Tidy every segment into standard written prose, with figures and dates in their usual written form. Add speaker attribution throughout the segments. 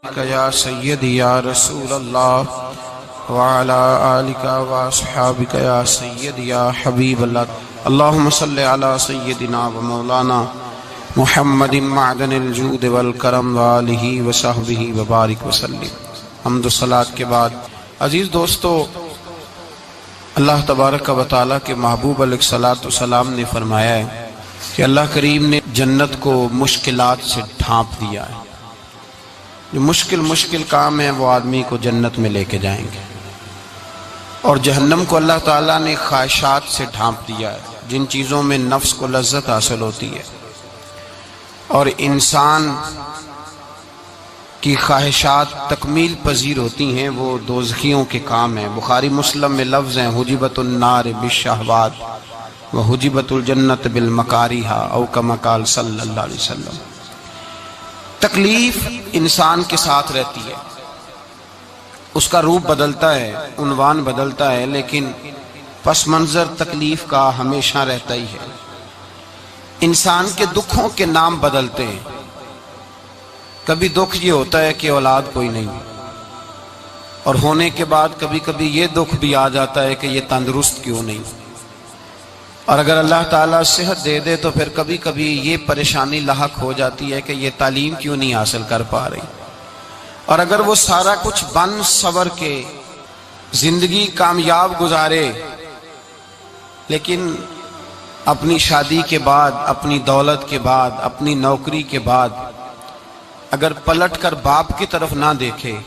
Speaker 1: یا سیدی یا رسول اللہ وعلا آلک واصحابک یا سیدی یا حبیب اللہ اللہم صلی علی سیدنا و مولانا محمد معدن الجود والکرم وآلہ وصحبہ وبارک وسلم۔ حمد و صلاۃ کے بعد عزیز دوستو، اللہ تبارک و تعالیٰ کے محبوب علیہ الصلوۃ والسلام نے فرمایا ہے کہ اللہ کریم نے جنت کو مشکلات سے ڈھانپ دیا ہے۔ جو مشکل کام ہیں وہ آدمی کو جنت میں لے کے جائیں گے، اور جہنم کو اللہ تعالیٰ نے خواہشات سے ڈھانپ دیا ہے، جن چیزوں میں نفس کو لذت حاصل ہوتی ہے اور انسان کی خواہشات تکمیل پذیر ہوتی ہیں، وہ دوزخیوں کے کام ہیں۔ بخاری مسلم میں لفظ ہیں حجبت النار بالشہوات وحجبت الجنت بالمکارہ، او کما قال صلی اللہ علیہ وسلم۔ تکلیف انسان کے ساتھ رہتی ہے، اس کا روپ بدلتا ہے، عنوان بدلتا ہے، لیکن پس منظر تکلیف کا ہمیشہ رہتا ہی ہے۔ انسان کے دکھوں کے نام بدلتے ہیں۔ کبھی دکھ یہ ہوتا ہے کہ اولاد کوئی نہیں، اور ہونے کے بعد کبھی کبھی یہ دکھ بھی آ جاتا ہے کہ یہ تندرست کیوں نہیں، اور اگر اللہ تعالیٰ صحت دے دے تو پھر کبھی کبھی یہ پریشانی لاحق ہو جاتی ہے کہ یہ تعلیم کیوں نہیں حاصل کر پا رہی۔ اور اگر وہ سارا کچھ بن سور کے زندگی کامیاب گزارے، لیکن اپنی شادی کے بعد، اپنی دولت کے بعد، اپنی نوکری کے بعد اگر پلٹ کر باپ کی طرف نہ دیکھے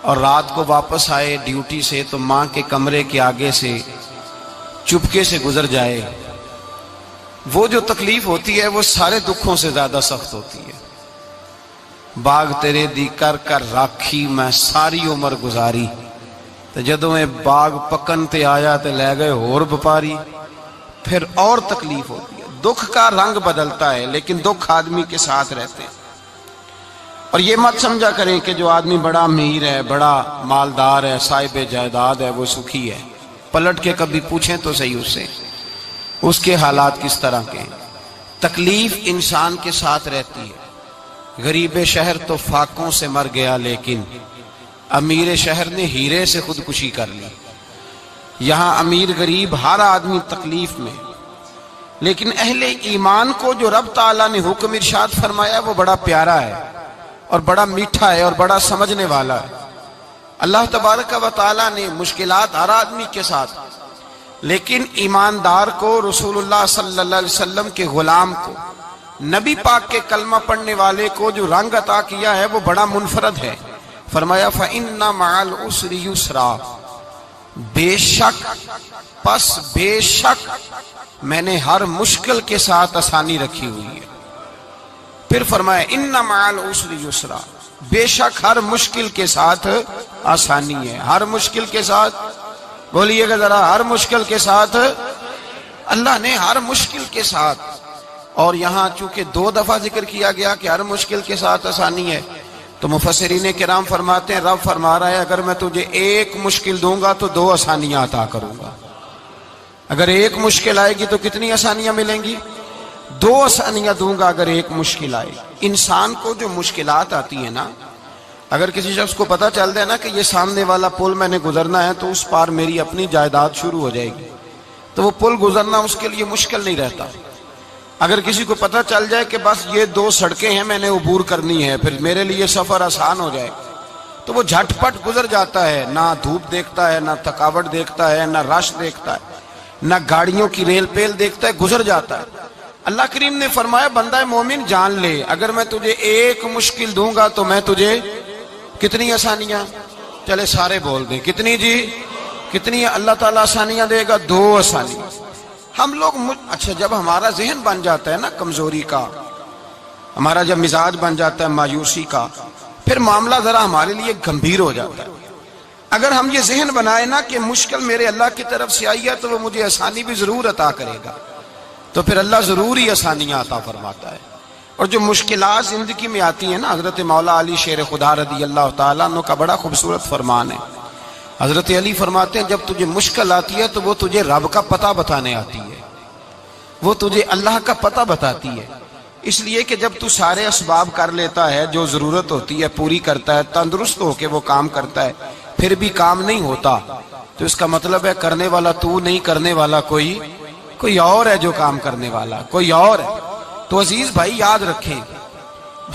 Speaker 1: اور رات کو واپس آئے ڈیوٹی سے تو ماں کے کمرے کے آگے سے چپکے سے گزر جائے، وہ جو تکلیف ہوتی ہے وہ سارے دکھوں سے زیادہ سخت ہوتی ہے۔ باغ تیرے دی کر کر راکھی میں ساری عمر گزاری، تو جدوں میں باغ پکن تے آیا تے لے گئے اور بپاری، پھر اور تکلیف ہوتی ہے۔ دکھ کا رنگ بدلتا ہے، لیکن دکھ آدمی کے ساتھ رہتے ہیں۔ اور یہ مت سمجھا کریں کہ جو آدمی بڑا امیر ہے، بڑا مالدار ہے، صاحب جائیداد ہے، وہ سکھی ہے۔ پلٹ کے کبھی پوچھیں تو صحیح اس سے، اس کے حالات کس طرح کے ہیں۔ تکلیف انسان کے ساتھ رہتی ہے۔ غریب شہر تو فاقوں سے مر گیا، لیکن امیر شہر نے ہیرے سے خودکشی کر لی۔ یہاں امیر غریب ہر آدمی تکلیف میں، لیکن اہل ایمان کو جو رب تعالیٰ نے حکم ارشاد فرمایا وہ بڑا پیارا ہے اور بڑا میٹھا ہے اور بڑا سمجھنے والا ہے۔ اللہ تبارک و تعالیٰ نے مشکلات ہر آدمی کے ساتھ، لیکن ایماندار کو، رسول اللہ صلی اللہ علیہ وسلم کے غلام کو، نبی پاک کے کلمہ پڑھنے والے کو جو رنگ عطا کیا ہے وہ بڑا منفرد ہے۔ فرمایا فَإِنَّ مَعَ الْعُسْرِ يُسْرًا، بے شک میں نے ہر مشکل کے ساتھ آسانی رکھی ہوئی ہے۔ پھر فرمایا اِنَّ مَعَ الْعُسْرِ يُسْرًا، بے شک ہر مشکل کے ساتھ آسانی ہے۔ ہر مشکل کے ساتھ، بولیے گا ذرا، ہر مشکل کے ساتھ، اللہ نے ہر مشکل کے ساتھ۔ اور یہاں چونکہ 2 دفعہ ذکر کیا گیا کہ ہر مشکل کے ساتھ آسانی ہے، تو مفسرین کرام فرماتے ہیں رب فرما رہا ہے اگر میں تجھے 1 مشکل دوں گا تو 2 آسانیاں عطا کروں گا۔ اگر 1 مشکل آئے گی تو کتنی آسانیاں ملیں گی؟ 2 آسانیاں دوں گا اگر 1 مشکل آئے۔ انسان کو جو مشکلات آتی ہیں نا، اگر کسی شخص کو پتہ چل جائے نا کہ یہ سامنے والا پل میں نے گزرنا ہے تو اس پار میری اپنی جائیداد شروع ہو جائے گی، تو وہ پل گزرنا اس کے لیے مشکل نہیں رہتا۔ اگر کسی کو پتہ چل جائے کہ بس یہ 2 سڑکیں ہیں میں نے عبور کرنی ہے، پھر میرے لیے سفر آسان ہو جائے، تو وہ جھٹ پٹ گزر جاتا ہے، نہ دھوپ دیکھتا ہے، نہ تھکاوٹ دیکھتا ہے، نہ رش دیکھتا ہے، نہ گاڑیوں کی ریل پیل دیکھتا ہے، گزر جاتا ہے۔ اللہ کریم نے فرمایا بندہ مومن جان لے اگر میں تجھے 1 مشکل دوں گا تو میں تجھے کتنی آسانیاں، چلے سارے بول دیں کتنی جی، کتنی اللہ تعالیٰ آسانیاں دے گا؟ 2 آسانیاں۔ ہم لوگ اچھا جب ہمارا ذہن بن جاتا ہے نا کمزوری کا، ہمارا جب مزاج بن جاتا ہے مایوسی کا، پھر معاملہ ذرا ہمارے لیے گمبھیر ہو جاتا ہے۔ اگر ہم یہ ذہن بنائے نا کہ مشکل میرے اللہ کی طرف سے آئی ہے تو وہ مجھے آسانی بھی ضرور عطا کرے گا، تو پھر اللہ ضرور ہی آسانیاں عطا فرماتا ہے۔ اور جو مشکلات زندگی میں آتی ہیں نا، حضرت مولا علی شیر خدا رضی اللہ تعالیٰ عنہ کا بڑا خوبصورت فرمان ہے۔ حضرت علی فرماتے ہیں جب تجھے مشکل آتی ہے تو وہ تجھے رب کا پتہ بتانے آتی ہے، وہ تجھے اللہ کا پتہ بتاتی ہے۔ اس لیے کہ جب تو سارے اسباب کر لیتا ہے، جو ضرورت ہوتی ہے پوری کرتا ہے، تندرست ہو کے وہ کام کرتا ہے، پھر بھی کام نہیں ہوتا، تو اس کا مطلب ہے کرنے والا تو نہیں، کرنے والا کوئی اور ہے جو کام کرنے والا، کوئی اور ہے۔ تو عزیز بھائی یاد رکھیں،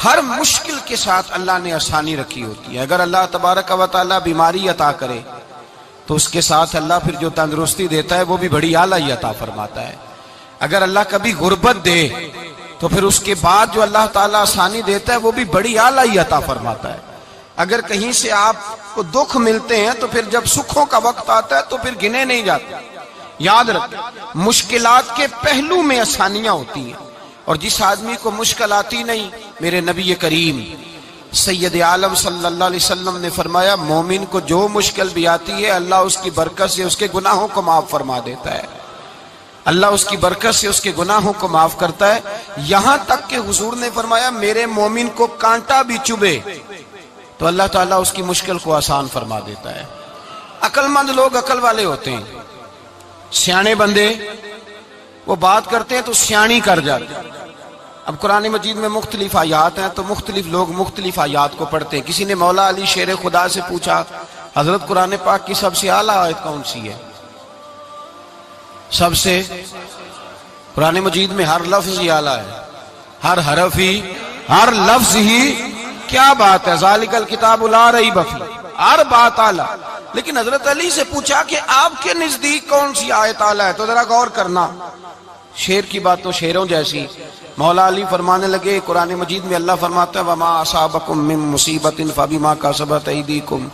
Speaker 1: ہر مشکل کے ساتھ اللہ نے آسانی رکھی ہوتی ہے۔ اگر اللہ تبارک و تعالیٰ بیماری عطا کرے تو اس کے ساتھ اللہ پھر جو تندرستی دیتا ہے وہ بھی بڑی اعلیٰ ہی عطا فرماتا ہے۔ اگر اللہ کبھی غربت دے تو پھر اس کے بعد جو اللہ تعالیٰ آسانی دیتا ہے وہ بھی بڑی اعلیٰ ہی عطا فرماتا ہے۔ اگر کہیں سے آپ کو دکھ ملتے ہیں تو پھر جب سکھوں کا وقت آتا ہے تو پھر گنے نہیں جاتے۔ یاد رکھیں، مشکلات کے پہلو میں آسانیاں ہوتی ہیں، اور جس آدمی کو مشکل آتی نہیں، میرے نبی کریم سید عالم صلی اللہ علیہ وسلم نے فرمایا مومن کو جو مشکل بھی آتی ہے اللہ اس کی برکت سے اس کے گناہوں کو معاف فرما دیتا ہے، اللہ اس کی برکت سے اس کے گناہوں کو معاف کرتا ہے۔ یہاں تک کہ حضور نے فرمایا میرے مومن کو کانٹا بھی چبھے تو اللہ تعالیٰ اس کی مشکل کو آسان فرما دیتا ہے۔ عقل مند لوگ عقل والے ہوتے ہیں، سیانے بندے وہ بات کرتے ہیں تو سیانی کر جاتے ہیں۔ اب قرآن مجید میں مختلف آیات ہیں تو مختلف لوگ مختلف آیات کو پڑھتے ہیں۔ کسی نے مولا علی شیر خدا سے پوچھا حضرت قرآن پاک کی سب سے اعلیٰ آیت کون سی ہے؟ سب سے قرآن مجید میں ہر لفظ ہی اعلیٰ ہے، ہر حرف ہی، ہر لفظ ہی، کیا بات ہے، ذالک الکتاب لا ریب فیہ، ہر بات اعلیٰ۔ لیکن حضرت علی سے پوچھا کہ آپ کے نزدیک کون سی آیت اعلیٰ ہے، تو ذرا غور کرنا، شیر کی بات تو شیروں جیسی۔ مولا علی فرمانے لگے قرآن مجید میں اللہ فرماتا ہے وَمَا أَصَابَكُم مِّن مُّصِيبَةٍ فَبِمَا كَسَبَتْ أَيْدِيكُمْ،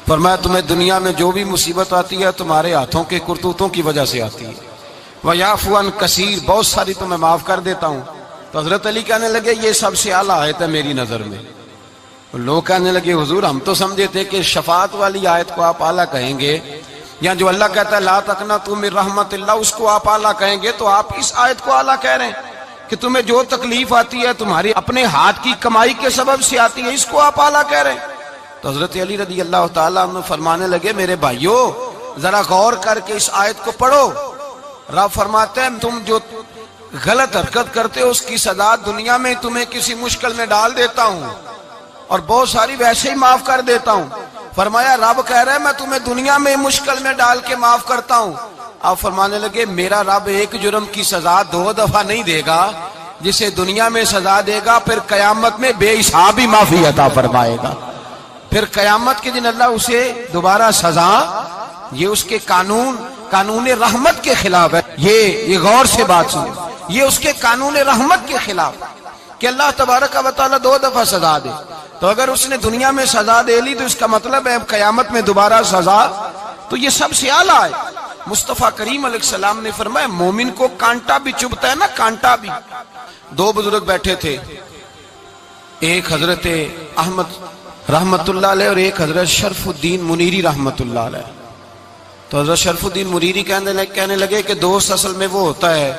Speaker 1: فرمایا تمہیں دنیا میں جو بھی مصیبت آتی ہے تمہارے ہاتھوں کے کرتوتوں کی وجہ سے آتی ہے، وَيَعْفُو عَن كَثِيرٍ، بہت ساری تو میں معاف کر دیتا ہوں۔ تو حضرت علی کہنے لگے یہ سب سے اعلیٰ آیت ہے میری نظر میں۔ لوگ کہنے لگے حضور ہم تو سمجھے تھے کہ شفاعت والی آیت کو آپ اعلیٰ کہیں گے، یا جو اللہ کہتا ہے لا تقنطوا من رحمت اللہ اس کو آپ اعلیٰ کہیں گے، تو آپ اس آیت کو اعلیٰ کہہ رہے ہیں کہ تمہیں جو تکلیف آتی ہے تمہاری اپنے ہاتھ کی کمائی کے سبب سے آتی ہے، اس کو آپ اعلیٰ کہہ رہے ہیں۔ تو حضرت علی رضی اللہ تعالیٰ عنہ فرمانے لگے میرے بھائیو ذرا غور کر کے اس آیت کو پڑھو۔ رب فرماتے ہیں تم جو غلط حرکت کرتے ہو اس کی سزا دنیا میں تمہیں کسی مشکل میں ڈال دیتا ہوں اور بہت ساری ویسے ہی معاف کر دیتا ہوں۔ فرمایا رب کہہ رہا ہے میں تمہیں دنیا میں مشکل میں ڈال کے معاف کرتا ہوں۔ آپ فرمانے لگے میرا رب ایک جرم کی سزا 2 دفعہ نہیں دے گا، جسے دنیا میں سزا دے گا پھر قیامت میں بے حساب ہی معافی عطا فرمائے گا۔ پھر قیامت کے دن اللہ اسے دوبارہ سزا، یہ اس کے قانون رحمت کے خلاف ہے، یہ غور سے بات سنیں، یہ اس کے قانون رحمت کے خلاف کہ اللہ تبارک و تعالیٰ 2 دفعہ سزا دے۔ تو اگر اس نے دنیا میں سزا دے لی تو اس کا مطلب ہے قیامت میں دوبارہ سزا، تو یہ سب سے اعلیٰ ہے۔ مصطفیٰ کریم علیہ السلام نے فرمایا مومن کو کانٹا بھی چبھتا ہے نا، کانٹا بھی۔ 2 بزرگ بیٹھے تھے، ایک حضرت احمد رحمت اللہ علیہ اور ایک حضرت شرف الدین منیری رحمت اللہ علیہ۔ تو حضرت شرف الدین منیری کہنے لگے کہ دوست اصل میں وہ ہوتا ہے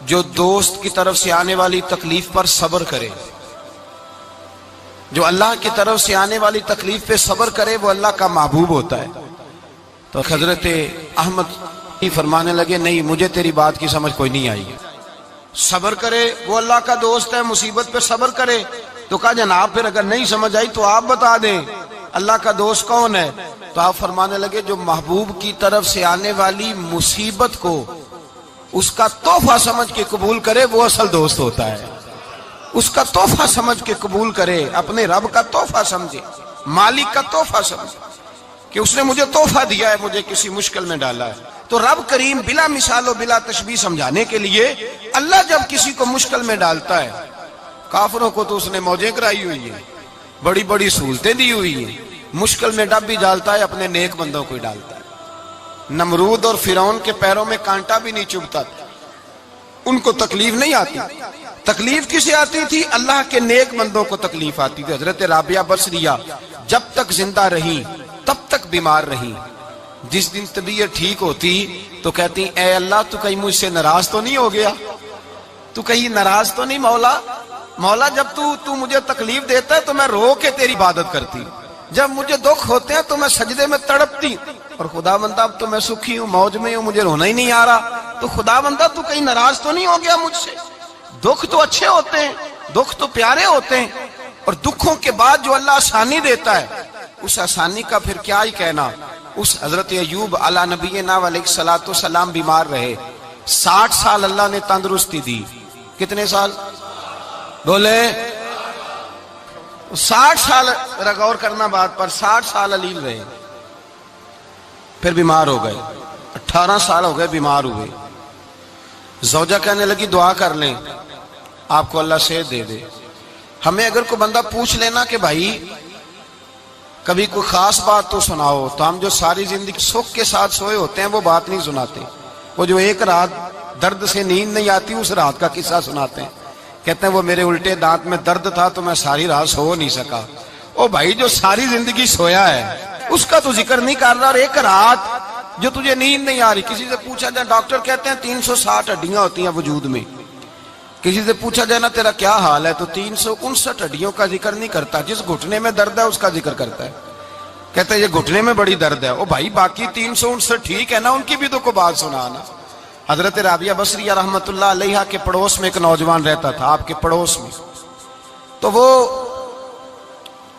Speaker 1: جو دوست کی طرف سے آنے والی تکلیف پر صبر کرے، جو اللہ کی طرف سے آنے والی تکلیف پہ صبر کرے وہ اللہ کا محبوب ہوتا ہے۔ تو حضرت احمد فرمانے لگے نہیں مجھے تیری بات کی سمجھ کوئی نہیں آئی، صبر کرے وہ اللہ کا دوست ہے، مصیبت پہ صبر کرے۔ تو کہا جناب پھر اگر نہیں سمجھ آئی تو آپ بتا دیں اللہ کا دوست کون ہے؟ تو آپ فرمانے لگے جو محبوب کی طرف سے آنے والی مصیبت کو اس کا تحفہ سمجھ کے قبول کرے وہ اصل دوست ہوتا ہے۔ اس کا تحفہ سمجھ کے قبول کرے، اپنے رب کا تحفہ سمجھے، مالک کا تحفہ سمجھے کہ اس نے مجھے تحفہ دیا ہے، مجھے کسی مشکل میں ڈالا ہے۔ تو رب کریم بلا مثال و بلا تشبیہ سمجھانے کے لیے اللہ جب کسی کو مشکل میں ڈالتا ہے، کافروں کو تو اس نے موجیں کرائی ہوئی ہیں، بڑی بڑی سہولتیں دی ہوئی ہیں، مشکل میں ڈب بھی ڈالتا ہے، اپنے نیک بندوں کو ہی ڈالتا ہے۔ نمرود اور فرعون کے پیروں میں کانٹا بھی نہیں چبھتا تھا، ان کو تکلیف نہیں آتی۔ تکلیف کسے آتی تھی؟ اللہ کے نیک بندوں کو تکلیف آتی تھی۔ حضرت رابعہ بصریہ جب تک زندہ رہی تب تک بیمار رہی، جس دن طبیعت ٹھیک ہوتی تو کہتی اے اللہ تو کہیں مجھ سے ناراض تو نہیں ہو گیا، تو کہیں ناراض تو نہیں مولا جب تو مجھے تکلیف دیتا ہے تو میں رو کے تیری عبادت کرتی، جب مجھے دکھ ہوتے ہیں تو میں سجدے میں تڑپتی، اور خدا بندہ اب تو میں سکھی ہوں، موج میں ہوں، مجھے رونا ہی نہیں آ رہا، تو خدا بندہ تو کہیں ناراض تو نہیں ہو گیا مجھ سے؟ دکھ تو اچھے ہوتے ہیں، دکھ تو پیارے ہوتے ہیں، اور دکھوں کے بعد جو اللہ آسانی دیتا ہے اس آسانی کا پھر کیا ہی کہنا۔ اس حضرت ایوب علی نبینا علیہ الصلوۃ والسلام بیمار رہے، 60 سال اللہ نے تندرستی دی۔ کتنے سال بولے؟ 60 سال، غور کرنا بات پر، 60 سال علیل رہے، پھر بیمار ہو گئے، 18 سال ہو گئے بیمار ہوئے۔ زوجہ کہنے لگی دعا کر لیں آپ کو اللہ صحت دے دے۔ ہمیں اگر کوئی بندہ پوچھ لینا کہ بھائی کبھی کوئی خاص بات تو سناؤ، تو ہم جو ساری زندگی سکھ کے ساتھ سوئے ہوتے ہیں وہ بات نہیں سناتے، وہ جو ایک رات درد سے نیند نہیں آتی اس رات کا قصہ سناتے ہیں، کہتے ہیں وہ میرے الٹے دانت میں درد تھا تو میں ساری رات سو نہیں سکا۔ او بھائی جو ساری زندگی سویا ہے اس کا تو ذکر نہیں کر رہا، اور ایک رات جو تجھے نیند نہیں آ رہی۔ کسی سے پوچھا جائے، ڈاکٹر کہتے ہیں 360 ہڈیاں ہوتی ہیں وجود میں، کسی سے پوچھا جائے نا تیرا کیا حال ہے تو 359 ہڈیوں کا ذکر نہیں کرتا، جس گھٹنے میں درد ہے اس کا ذکر کرتا ہے، کہتا ہے یہ گھٹنے میں بڑی درد ہے۔ او بھائی باقی 359 ٹھیک ہے نا، ان کی بھی تو کوئی بات سنانا۔ حضرت رابعہ بصریہ رحمت اللہ علیہا کے پڑوس میں ایک نوجوان رہتا تھا، آپ کے پڑوس میں، تو وہ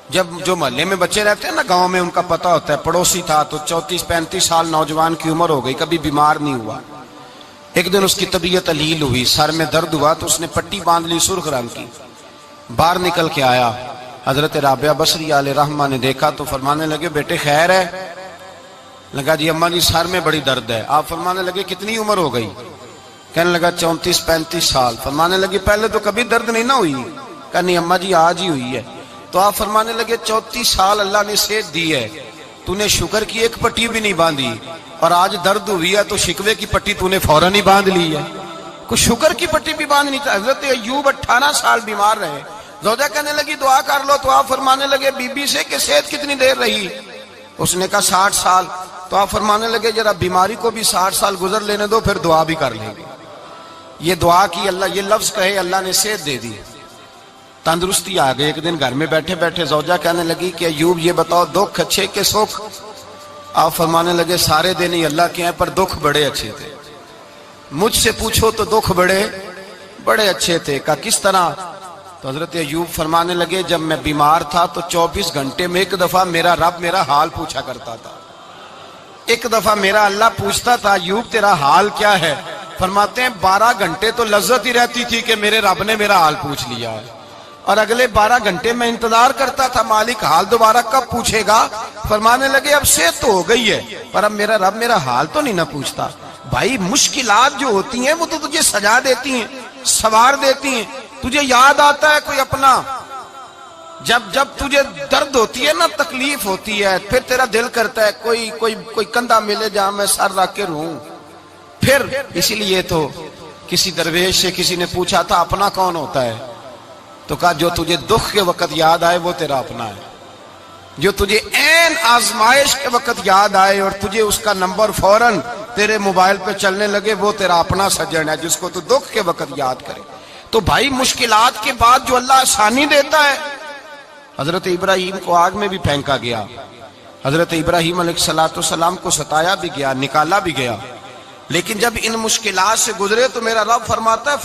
Speaker 1: جب جو محلے میں بچے رہتے ہیں نا گاؤں میں ان کا پتہ ہوتا ہے، پڑوسی تھا تو 34-35 سال نوجوان کی عمر ہو گئی، کبھی بیمار نہیں ہوا۔ ایک دن اس کی طبیعت علیل ہوئی، سر میں درد ہوا تو اس نے پٹی باندھ لی سرخ رنگ کی، باہر نکل کے آیا، حضرت رابعہ بصریہ علیہ رحمہ نے دیکھا تو فرمانے لگے بیٹے خیر ہے؟ لگا جی اماں جی سر میں بڑی درد ہے۔ آپ فرمانے لگے کتنی عمر ہو گئی؟ کہنے لگا 34-35 سال۔ فرمانے لگے پہلے تو کبھی درد نہیں نہ ہوئی؟ کہا نہیں اماں جی آج ہی ہوئی ہے۔ تو آپ فرمانے لگے 34 سال اللہ نے صحت دی ہے، تو نے شکر کی ایک پٹی بھی نہیں باندھی، اور آج درد ہوئی ہے تو شکوے کی پٹی تو نے فوراً ہی باندھ لی ہے، کوئی شکر کی پٹی بھی باندھنی تھی۔ حضرت ایوب 18 سال بیمار رہے، زوجہ کہنے لگی دعا کر لو، تو آپ فرمانے لگے بی بی سے کہ صحت کتنی دیر رہی؟ اس نے کہا 60 سال۔ تو آپ فرمانے لگے ذرا بیماری کو بھی 60 سال گزر لینے دو پھر دعا بھی کر لیں گے۔ یہ دعا کی، اللہ یہ لفظ کہے اللہ نے صحت دے دی، تندرستی آ گئی۔ ایک دن گھر میں بیٹھے بیٹھے زوجہ کہنے لگی کہ ایوب یہ بتاؤ دکھ اچھے کہ سکھ؟ آپ فرمانے لگے سارے دن ہی اللہ کے ہیں پر دکھ بڑے اچھے تھے، مجھ سے پوچھو تو دکھ بڑے اچھے تھے۔ کہا کس طرح؟ تو حضرت ایوب فرمانے لگے جب میں بیمار تھا تو 24 گھنٹے میں ایک دفعہ میرا رب میرا حال پوچھا کرتا تھا، ایک دفعہ میرا اللہ پوچھتا تھا ایوب تیرا حال کیا ہے؟ فرماتے ہیں 12 گھنٹے تو لذت ہی رہتی تھی کہ میرے رب نے میرا حال پوچھ لیا ہے، اور اگلے 12 گھنٹے میں انتظار کرتا تھا مالک حال دوبارہ کب پوچھے گا۔ فرمانے لگے اب صحت تو ہو گئی ہے پر اب میرا رب میرا حال تو نہیں نہ پوچھتا۔ بھائی مشکلات جو ہوتی ہیں وہ تو تجھے سجا دیتی ہیں، سوار دیتی ہیں، تجھے یاد آتا ہے کوئی اپنا، جب تجھے درد ہوتی ہے نا، تکلیف ہوتی ہے، پھر تیرا دل کرتا ہے کوئی کندھا ملے جہاں میں سر رکھ کے رہوں۔ پھر اسی لیے تو کسی درویش سے کسی نے پوچھا تھا اپنا کون ہوتا ہے؟ تو کہا جو تجھے دکھ کے وقت یاد آئے وہ تیرا اپنا ہے، جو تجھے عین آزمائش کے وقت یاد آئے اور تجھے اس کا نمبر فوراً تیرے موبائل پہ چلنے لگے وہ تیرا اپنا سجن ہے، جس کو تو دکھ کے وقت یاد کرے۔ تو بھائی مشکلات کے بعد جو اللہ آسانی دیتا ہے، حضرت ابراہیم کو آگ میں بھی پھینکا گیا، حضرت ابراہیم علیہ السلام کو ستایا بھی گیا، نکالا بھی گیا، لیکن جب ان مشکلات سے گزرے تو میرا رب فرماتا ہے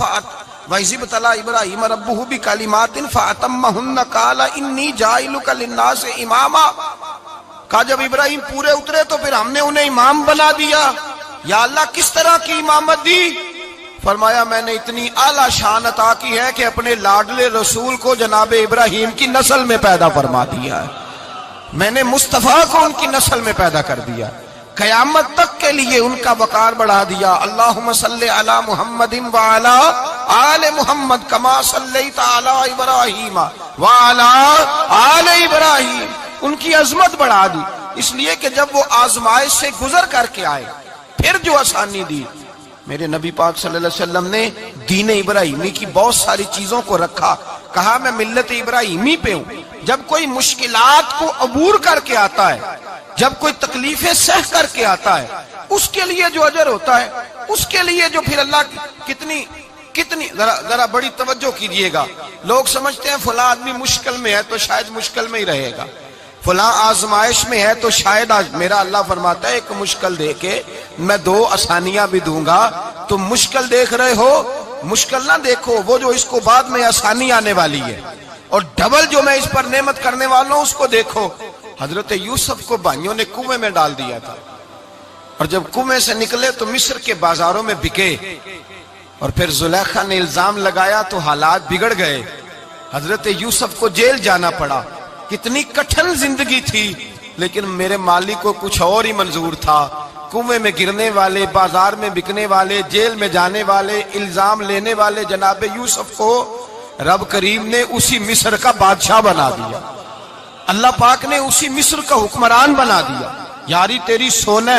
Speaker 1: وَإِذِ ابْتَلَىٰ إِبْرَاهِيمَ رَبُّهُ بِكَلِمَاتٍ فَأَتَمَّهُنَّ قَالَ إِنِّي جَاعِلُكَ لِلنَّاسِ إِمَامًا۔ کہا جب ابراہیم پورے اترے تو پھر ہم نے انہیں امام بنا دیا۔ یا اللہ کس طرح کی امامت دی؟ فرمایا میں نے اتنی اعلیٰ شان عطا کی ہے کہ اپنے لاڈلے رسول کو جناب ابراہیم کی نسل میں پیدا فرما دیا ہے، میں نے مصطفیٰ کو ان کی نسل میں پیدا کر دیا، قیامت تک کے لیے ان کا وقار بڑھا دیا۔ اللہم صلی علی محمد وعلی آل محمد کما صلیت علی ابراہیم وعلی آل ابراہیم، ان کی عظمت بڑھا دی، اس لیے کہ جب وہ آزمائش سے گزر کر کے آئے پھر جو آسانی دی۔ میرے نبی پاک صلی اللہ علیہ وسلم نے دین ابراہیمی کی بہت ساری چیزوں کو رکھا، کہا میں ملت ابراہیمی پہ ہوں۔ جب کوئی مشکلات کو عبور کر کے آتا ہے، جب کوئی تکلیفیں سہ کر کے آتا ہے، اس کے لیے جو اجر ہوتا ہے، اس کے لیے جو پھر اللہ کتنی ذرا بڑی توجہ کیجئے گا۔ لوگ سمجھتے ہیں فلاں آدمی مشکل میں ہے تو شاید مشکل میں ہی رہے گا، فلاں آزمائش میں ہے تو شاید میرا اللہ فرماتا ہے ایک مشکل دے کے میں 2 آسانیاں بھی دوں گا۔ تم مشکل دیکھ رہے ہو، مشکل نہ دیکھو، وہ جو اس کو بعد میں آسانی آنے والی ہے، اور ڈبل جو میں اس پر نعمت کرنے والا ہوں اس کو دیکھو۔ حضرت یوسف کو بھائیوں نے کنویں میں ڈال دیا تھا، اور جب کنویں سے نکلے تو مصر کے بازاروں میں بکے، اور پھر زلیخا نے الزام لگایا تو حالات بگڑ گئے، حضرت یوسف کو جیل جانا پڑا۔ کتنی کٹھن زندگی تھی، لیکن میرے مالک کو کچھ اور ہی منظور تھا۔ کنویں میں گرنے والے، بازار میں بکنے والے، جیل میں جانے والے، الزام لینے والے جناب یوسف کو رب کریم نے اسی مصر کا بادشاہ بنا دیا، اللہ پاک نے اسی مصر کا حکمران بنا دیا۔ یاری تیری سونا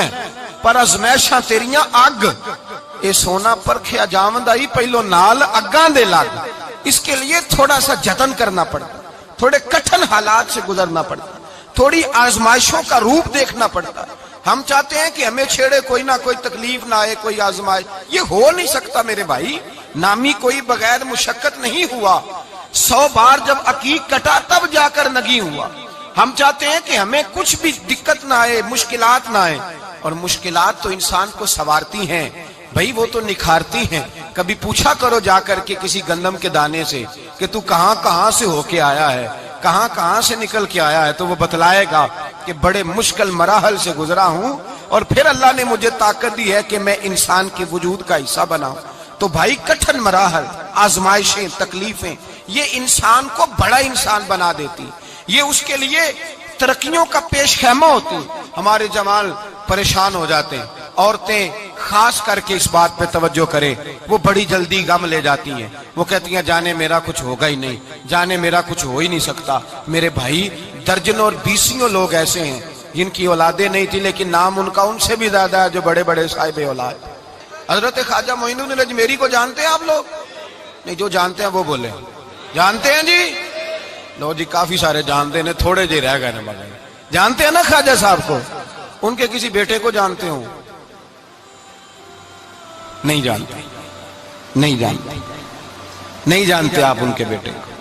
Speaker 1: پر ازمیشاں تیریاں اگ، اے سونا پرکھیا جاوندا ہی پہلو نال اگاں دے لگ، اس کے لیے تھوڑا سا جتن کرنا پڑتا، تھوڑے کٹھن حالات سے گزرنا پڑتا، تھوڑی آزمائشوں کا روپ دیکھنا پڑتا۔ ہم چاہتے ہیں کہ ہمیں چھیڑے کوئی نہ کوئی تکلیف نہ آئے، کوئی آزمائش، یہ ہو نہیں سکتا میرے بھائی۔ نامی کوئی بغیر مشقت نہیں ہوا، 100 بار جب عقیق کٹا تب جا کر نگی ہوا۔ ہم چاہتے ہیں کہ ہمیں کچھ بھی دقت نہ آئے، مشکلات نہ آئے، اور مشکلات تو انسان کو سنوارتی ہیں بھائی، وہ تو نکھارتی ہیں۔ کبھی پوچھا کرو جا کر کے کسی گندم کے دانے سے کہ تو کہاں کہاں سے ہو کے آیا ہے، کہاں کہاں سے نکل کے آیا ہے، تو وہ بتلائے گا کہ بڑے مشکل مراحل سے گزرا ہوں، اور پھر اللہ نے مجھے طاقت دی ہے کہ میں انسان کے وجود کا حصہ بناؤں۔ تو بھائی کٹھن مراحل، آزمائشیں، تکلیفیں، یہ انسان کو بڑا انسان بنا دیتی، یہ اس کے لیے ترقیوں کا پیش خیمہ ہوتی۔ ہمارے جوان پریشان ہو جاتے ہیں، عورتیں خاص کر کے اس بات پہ توجہ کرے، وہ بڑی جلدی غم لے جاتی ہیں، وہ کہتی ہیں جانے میرا کچھ ہوگا ہی نہیں، جانے میرا کچھ ہو ہی نہیں سکتا۔ میرے بھائی درجنوں اور بیسیوں لوگ ایسے ہیں جن کی اولادیں نہیں تھی، لیکن نام ان کا ان سے بھی زیادہ ہے جو بڑے بڑے صاحب اولاد۔ حضرت خواجہ معین الدین اجمیری کو جانتے ہیں آپ لوگ؟ نہیں، جو جانتے ہیں وہ بولے جانتے ہیں جی؟ لو جی، کافی سارے جانتے ہیں، تھوڑے جی رہ گئے نا مگر جانتے ہیں نا خواجہ صاحب کو؟ ان کے کسی بیٹے کو جانتے ہوں؟ نہیں جانتے، نہیں جانتے، نہیں جانتے آپ ان کے بیٹے کو۔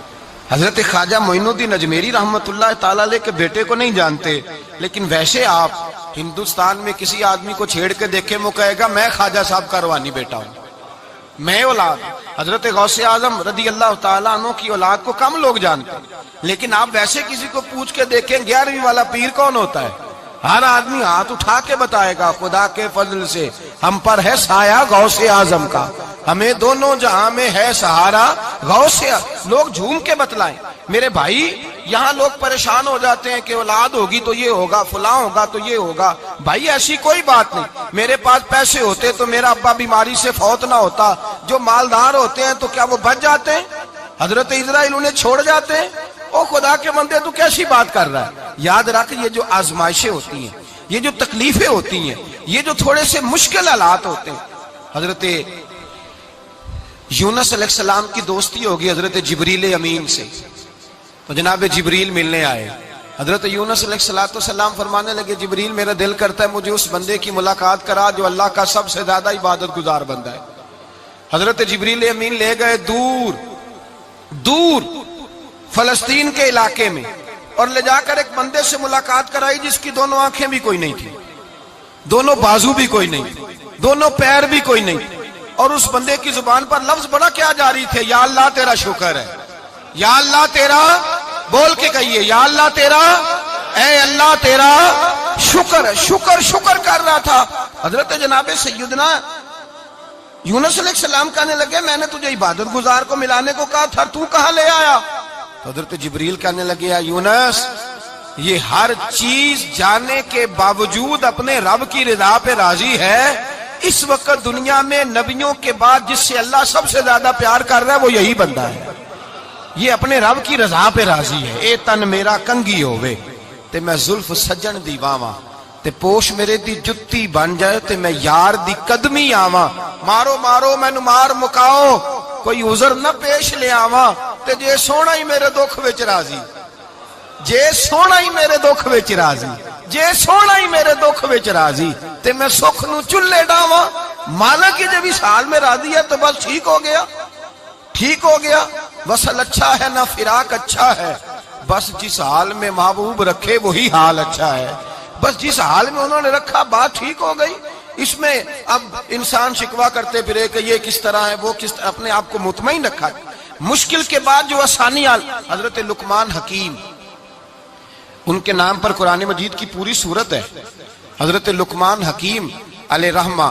Speaker 1: حضرت خواجہ معین الدین اجمیری رحمت اللہ تعالی علیہ کے بیٹے کو نہیں جانتے، لیکن ویسے آپ ہندوستان میں کسی آدمی کو چھیڑ کے دیکھیں، وہ کہے گا میں خواجہ صاحب کا روحانی بیٹا ہوں، میں اولاد۔ حضرت غوث اعظم رضی اللہ تعالیٰ عنہ کی اولاد کو کم لوگ جانتے ہیں، لیکن آپ ویسے کسی کو پوچھ کے دیکھیں 11ویں والا پیر کون ہوتا ہے، ہر آدمی ہاتھ اٹھا کے بتائے گا خدا کے فضل سے ہم پر ہے سایہ غوث اعظم کا، ہمیں دونوں جہاں میں ہے سہارا غوث اعظم۔ لوگ جھوم کے بتلائیں میرے بھائی۔ یہاں لوگ پریشان ہو جاتے ہیں کہ اولاد ہوگی تو یہ ہوگا، فلاں ہوگا تو یہ ہوگا۔ بھائی ایسی کوئی بات نہیں، میرے پاس پیسے ہوتے تو میرا ابا بیماری سے فوت نہ ہوتا۔ جو مالدار ہوتے ہیں تو کیا وہ بچ جاتے ہیں؟ حضرت اسرائیل انہیں چھوڑ جاتے ہیں؟ او خدا کے بندے تو کیسی بات کر رہا ہے؟ یاد رکھ، یہ جو آزمائشیں ہوتی ہیں، یہ جو تکلیفیں ہوتی ہیں، یہ جو تھوڑے سے مشکل حالات ہوتے ہیں۔ حضرت یونس علیہ السلام کی دوستی ہوگی حضرت جبریل امین سے، تو جناب جبریل ملنے آئے۔ حضرت یونس علیہ السلام فرمانے لگے جبریل میرا دل کرتا ہے مجھے اس بندے کی ملاقات کرا جو اللہ کا سب سے زیادہ عبادت گزار بندہ ہے۔ حضرت جبریل امین لے گئے دور دور فلسطین کے علاقے میں، اور لے جا کر ایک بندے سے ملاقات کرائی جس کی دونوں آنکھیں بھی کوئی نہیں تھی، دونوں بازو بھی کوئی نہیں تھی، دونوں پیر بھی کوئی نہیں تھی، اور اس بندے کی زبان پر لفظ بڑا کیا جاری تھے، یا اللہ تیرا شکر ہے، یا اللہ تیرا، بول کے کہیے یا اللہ تیرا، اے اللہ تیرا شکر ہے۔ شکر شکر کر رہا تھا۔ حضرت جناب سیدنا یونس علیہ السلام کہنے لگے میں نے تجھے عبادت گزار کو ملانے کو کہا تھا، تو کہاں لے آیا؟ تو حضرت جبریل کہنے لگے یا یونس، یہ ہر چیز جانے کے باوجود اپنے رب کی رضا پہ راضی ہے۔ اس وقت دنیا میں نبیوں کے بعد جس سے اللہ سب سے زیادہ پیار کر رہا ہے وہ یہی بندہ ہے، یہ اپنے رب کی رضا پہ راضی ہے۔ اے تن میرا کنگھی ہووے تے میں زلف سجن دی واواں، تے پوش میرے دی جتی بن جائے تے میں یار دی قدمی آواں، مارو مارو مینو مار مکاؤ کوئی عذر نہ پیش لے آواں، تے جے سونا ہی میرے دکھ وچ راضی، جے سونا ہی میرے دکھ وچ راضی، جے سونا ہی میرے دکھ وچ راضی تے میں سکھ نو چلے ڈاواں۔ مالک کی جب اس حال میں راضی ہے تو بس ٹھیک ہو گیا، ٹھیک ہو گیا۔ وصل اچھا ہے نہ فراق اچھا ہے، بس جس حال میں محبوب رکھے وہی حال اچھا ہے، بس جس حال میں انہوں نے رکھا بات ٹھیک ہو گئی۔ اس میں اب انسان شکوا کرتے پھرے کہ یہ کس طرح ہے وہ کس طرح، اپنے آپ کو مطمئن رکھا ہے۔ مشکل کے بعد جو آسانی حضرت لقمان حکیم، ان کے نام پر قرآن مجید کی پوری سورت ہے۔ حضرت لقمان حکیم علیہ رحمہ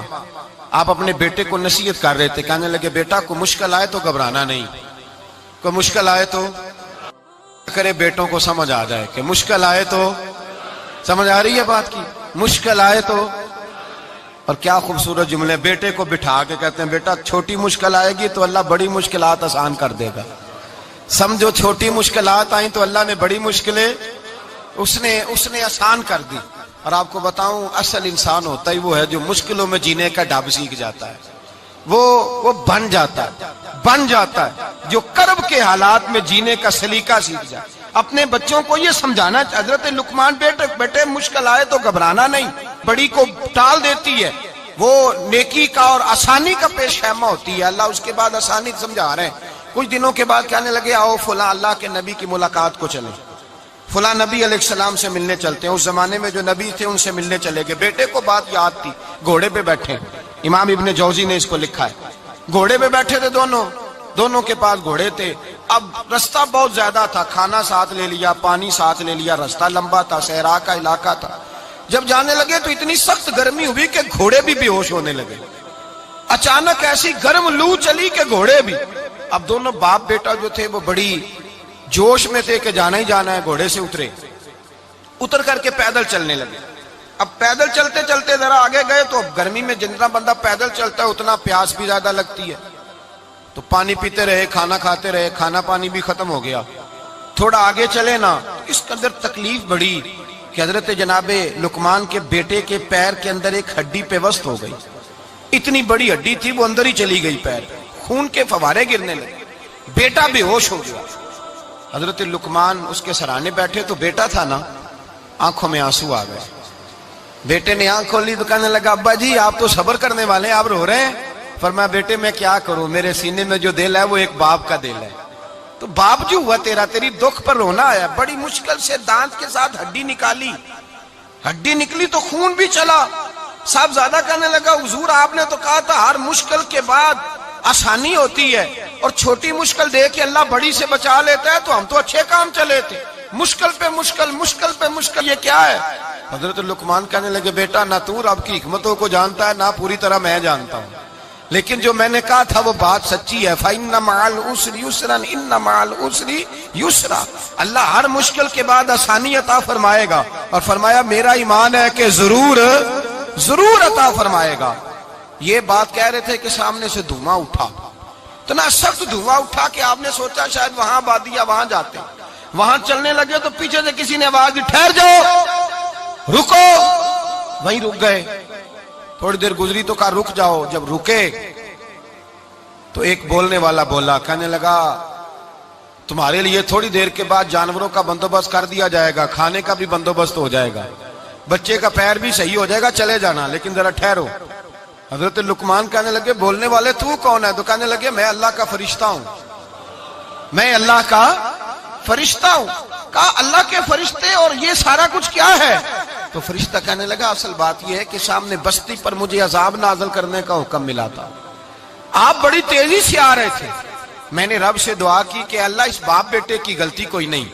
Speaker 1: آپ اپنے بیٹے کو نصیحت کر رہے تھے، کہنے لگے بیٹا کو مشکل آئے تو گھبرانا نہیں، کوئی مشکل آئے تو کرے بیٹوں کو سمجھ آ جائے کہ مشکل آئے تو، سمجھ آ رہی ہے بات کی، مشکل آئے تو۔ اور کیا خوبصورت جملے، بیٹے کو بٹھا کے کہتے ہیں بیٹا چھوٹی مشکل آئے گی تو اللہ بڑی مشکلات آسان کر دے گا، سمجھو چھوٹی مشکلات آئیں تو اللہ نے بڑی مشکلیں اس نے آسان کر دی۔ اور آپ کو بتاؤں اصل انسان ہوتا ہی وہ ہے جو مشکلوں میں جینے کا ڈھب سیکھ جاتا ہے، وہ بن جاتا ہے جو کرب کے حالات میں جینے کا سلیقہ سیکھ جائے۔ اپنے بچوں کو یہ سمجھانا، حضرت لقمان بیٹے مشکل آئے تو گھبرانا نہیں، بڑی کو ٹال دیتی ہے، وہ نیکی کا اور آسانی کا پیش خیمہ ہوتی ہے، اللہ اس کے بعد آسانی سمجھا رہے ہیں۔ کچھ دنوں کے بعد کہنے لگے آؤ فلاں اللہ کے نبی کی ملاقات کو چلیں، فلاں نبی علیہ السلام سے ملنے چلتے ہیں۔ اس زمانے میں جو نبی تھے ان سے ملنے چلے گئے، بیٹے کو بات یاد تھی، گھوڑے پہ بیٹھے، امام ابن جوزی نے اس کو لکھا ہے، گھوڑے پہ بیٹھے تھے دونوں کے پاس گھوڑے تھے۔ اب رستہ بہت زیادہ تھا، کھانا ساتھ لے لیا، پانی ساتھ لے لیا، رستہ لمبا تھا، صحرا کا علاقہ تھا۔ جب جانے لگے تو اتنی سخت گرمی ہوئی کہ گھوڑے بھی بے ہوش ہونے لگے، اچانک ایسی گرم لو چلی کہ گھوڑے بھی۔ اب دونوں باپ بیٹا جو تھے وہ بڑی جوش میں تھے کہ جانا ہی جانا ہے، گھوڑے سے اتر کر کے پیدل چلنے لگے۔ اب پیدل چلتے چلتے ذرا آگے گئے تو اب گرمی میں جتنا بندہ پیدل چلتا ہے اتنا پیاس بھی زیادہ لگتی ہے، تو پانی پیتے رہے، کھانا کھاتے رہے، کھانا پانی بھی ختم ہو گیا۔ تھوڑا آگے چلے نا، اس کے اندر تکلیف بڑی کہ حضرت جناب لقمان کے بیٹے کے پیر کے اندر ایک ہڈی پیوست ہو گئی، اتنی بڑی ہڈی تھی وہ اندر ہی چلی گئی، پیر خون کے فوارے گرنے لگے، بیٹا بے ہوش ہو گیا۔ حضرت لقمان اس کے سرانے بیٹھے تو بیٹا تھا نا، آنکھوں میں آنسو آ گئے۔ بیٹے نے آنکھ کھولی تو کہنے لگا ابا جی آپ تو صبر کرنے والے ہیں، آپ رو رہے ہیں۔ فرمایا بیٹے میں کیا کروں، میرے سینے میں جو دل ہے وہ ایک باپ کا دل ہے، تو باپ جو ہوا تیری دکھ پر رونا آیا۔ بڑی مشکل سے دانت کے ساتھ ہڈی نکالی، ہڈی نکلی تو خون بھی چلا۔ صاحب زیادہ کہنے لگا حضور آپ نے تو کہا تھا ہر مشکل کے بعد آسانی ہوتی ہے، اور چھوٹی مشکل دے کے اللہ بڑی سے بچا لیتا ہے، تو ہم تو اچھے کام چلے تھے، مشکل پہ مشکل، مشکل پہ مشکل، یہ کیا ہے؟ حضرت لقمان کہنے لگے بیٹا نہ تو رب کی حکمتوں کو جانتا ہے، نہ پوری طرح میں جانتا ہوں، لیکن جو میں نے کہا تھا وہ بات سچی ہے۔ فَإِنَّ مَعَ الْعُسْرِ يُسْرًا إِنَّ مَعَ الْعُسْرِ يُسْرًا، اللہ ہر مشکل کے بعد آسانی عطا فرمائے گا، اور فرمایا میرا ایمان ہے کہ ضرور عطا فرمائے گا۔ یہ بات کہہ رہے تھے کہ سامنے سے دھواں اٹھا، اتنا سخت دھواں اٹھا کہ آپ نے سوچا شاید وہاں آبادی یا وہاں جاتے، وہاں چلنے لگے تو پیچھے سے کسی نے آواز دی ٹھہر جاؤ، رکو، وہیں رک گئے۔ تھوڑی دیر گزری تو کہا رک جاؤ، جب رکے تو ایک بولنے والا بولا، کہنے لگا تمہارے لیے تھوڑی دیر کے بعد جانوروں کا بندوبست کر دیا جائے گا، کھانے کا بھی بندوبست ہو جائے گا، بچے کا پیر بھی صحیح ہو جائے گا، چلے جانا، لیکن ذرا ٹھہرو۔ حضرت لقمان کہنے لگے بولنے والے تو کون ہے؟ تو کہنے لگے میں اللہ کا فرشتہ ہوں، میں اللہ کا فرشتہ ہوں۔ کہا اللہ کے فرشتے اور یہ سارا کچھ کیا ہے؟ تو فرشتہ کہنے لگا اصل بات یہ ہے کہ سامنے بستی پر مجھے عذاب نازل کرنے کا حکم ملا تھا، آپ بڑی تیزی سے آ رہے تھے، میں نے رب سے دعا کی کہ اللہ اس باپ بیٹے کی غلطی کوئی نہیں،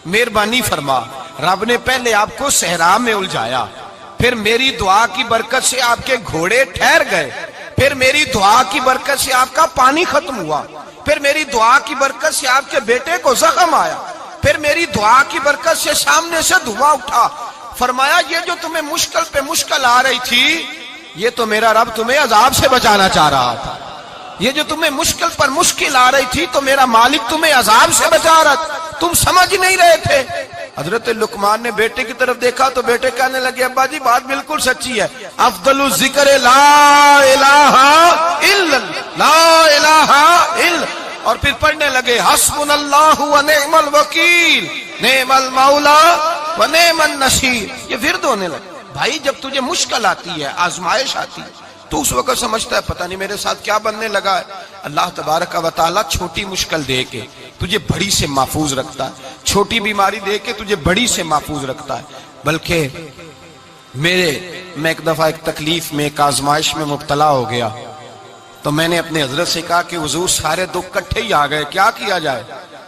Speaker 1: مہربانی فرما۔ رب نے پہلے آپ کو صحرا میں الجھایا، پھر میری دعا کی برکت سے آپ کے گھوڑے ٹھہر گئے، پھر میری دعا کی برکت سے آپ کا پانی ختم ہوا، پھر میری دعا کی برکت سے آپ کے بیٹے کو زخم آیا، پھر میری دعا کی برکت سے سامنے سے دھواں اٹھا۔ فرمایا یہ جو تمہیں مشکل پہ مشکل آ رہی تھی، یہ تو میرا رب تمہیں عذاب سے بچانا چاہ رہا تھا، یہ جو تمہیں مشکل پر مشکل آ رہی تھی تو میرا مالک تمہیں عذاب سے بچا رہا تھا، تم سمجھ نہیں رہے تھے۔ حضرت لقمان نے بیٹے کی طرف دیکھا تو بیٹے کہنے لگے ابا جی بات بالکل سچی ہے، افضل الذکر لا الہ الا لا الہ الا، اور پھر پڑھنے لگے حسبنا اللہ و نعم الوکیل نعم المولا و نعم النصیر، یہ ورد ہونے لگے۔ بھائی جب تجھے مشکل آتی ہے، آزمائش آتی ہے، تو اس وقت سمجھتا ہے پتہ نہیں میرے ساتھ کیا بننے لگا ہے۔ اللہ تبارک و تعالیٰ چھوٹی مشکل دے کے تجھے بڑی سے محفوظ رکھتا ہے، چھوٹی بیماری دے کے تجھے بڑی سے محفوظ رکھتا ہے، بلکہ میں ایک دفعہ ایک تکلیف میں، ایک آزمائش میں مبتلا ہو گیا، تو میں نے اپنے حضرت سے کہا کہ حضور سارے دکھ کٹھے ہی آ گئے، کیا کیا جائے؟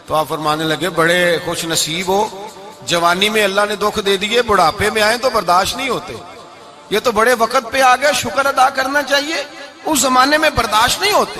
Speaker 1: تو آپ فرمانے لگے بڑے خوش نصیب ہو، جوانی میں اللہ نے دکھ دے دیے، بڑھاپے میں آئے تو برداشت نہیں ہوتے، یہ تو بڑے وقت پہ آ گئے، شکر ادا کرنا چاہیے، اس زمانے میں برداشت نہیں ہوتے،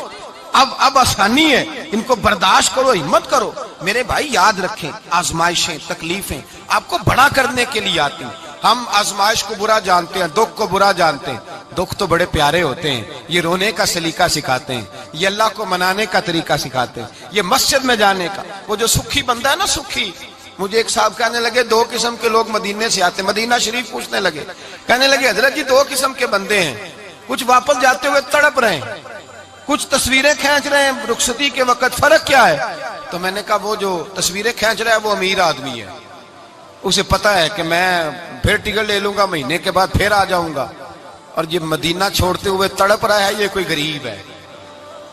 Speaker 1: اب آسانی ہے، ان کو برداشت کرو، ہمت کرو۔ میرے بھائی یاد رکھیں، آزمائشیں تکلیفیں آپ کو بڑا کرنے کے لیے آتی ہیں۔ ہم آزمائش کو برا جانتے ہیں، دکھ کو برا جانتے ہیں، دکھ تو بڑے پیارے ہوتے ہیں، یہ رونے کا سلیقہ سکھاتے ہیں، یہ اللہ کو منانے کا طریقہ سکھاتے ہیں، یہ مسجد میں جانے کا۔ وہ جو سکھی بندہ ہے نا، سکھی، مجھے ایک صاحب کہنے لگے دو قسم کے لوگ مدینے سے آتے ہیں، مدینہ شریف پوچھنے لگے، کہنے لگے حضرت جی دو قسم کے بندے ہیں، کچھ واپس جاتے ہوئے تڑپ رہے ہیں، کچھ تصویریں کھینچ رہے ہیں رخصتی کے وقت، فرق کیا ہے؟ تو میں نے کہا وہ جو تصویریں کھینچ رہا ہے وہ امیر آدمی ہے، اسے پتا ہے کہ میں پھر ٹکٹ لے لوں گا، مہینے کے بعد پھر آ جاؤں گا، اور یہ مدینہ چھوڑتے ہوئے تڑپ رہا ہے، یہ کوئی غریب ہے،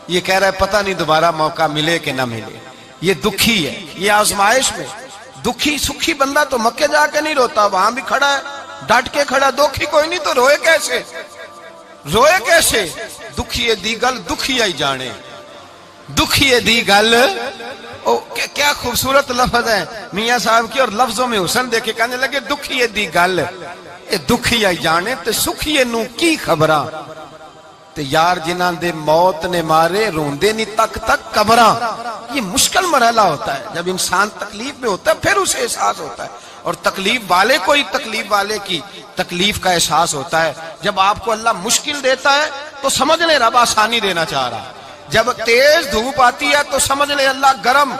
Speaker 1: یہ کہہ رہا ہے پتہ نہیں دوبارہ موقع ملے کہ نہ ملے، یہ دکھی ہے، یہ آزمائش میں دکھی۔ سکھی بندہ تو مکے جا کے نہیں روتا، وہاں بھی کھڑا ہے ڈٹ کے کھڑا، دکھی کوئی نہیں تو روئے کیسے؟ روئے کیسے؟ دکھیے دی گل دکھی آئی جانے، دکھیے دی گل، کیا خوبصورت لفظ ہے میاں صاحب کی، اور لفظوں میں حسن دیکھے، کہنے لگے دکھیے دی گل اے دکھی آئی جانے، تے سکھیے نو کی خبراں، تے یار جنہاں دے موت نے مارے روندے نہیں تک تک قبراں۔ یہ مشکل مرحلہ ہوتا ہے، جب انسان تکلیف میں ہوتا ہے پھر اسے احساس ہوتا ہے، اور تکلیف والے کو ہی تکلیف والے کی تکلیف کا احساس ہوتا ہے۔ جب آپ کو اللہ مشکل دیتا ہے تو سمجھ لیں رب آسانی دینا چاہ رہا ہے، جب تیز دھوپ آتی ہے تو سمجھ لیں اللہ گرم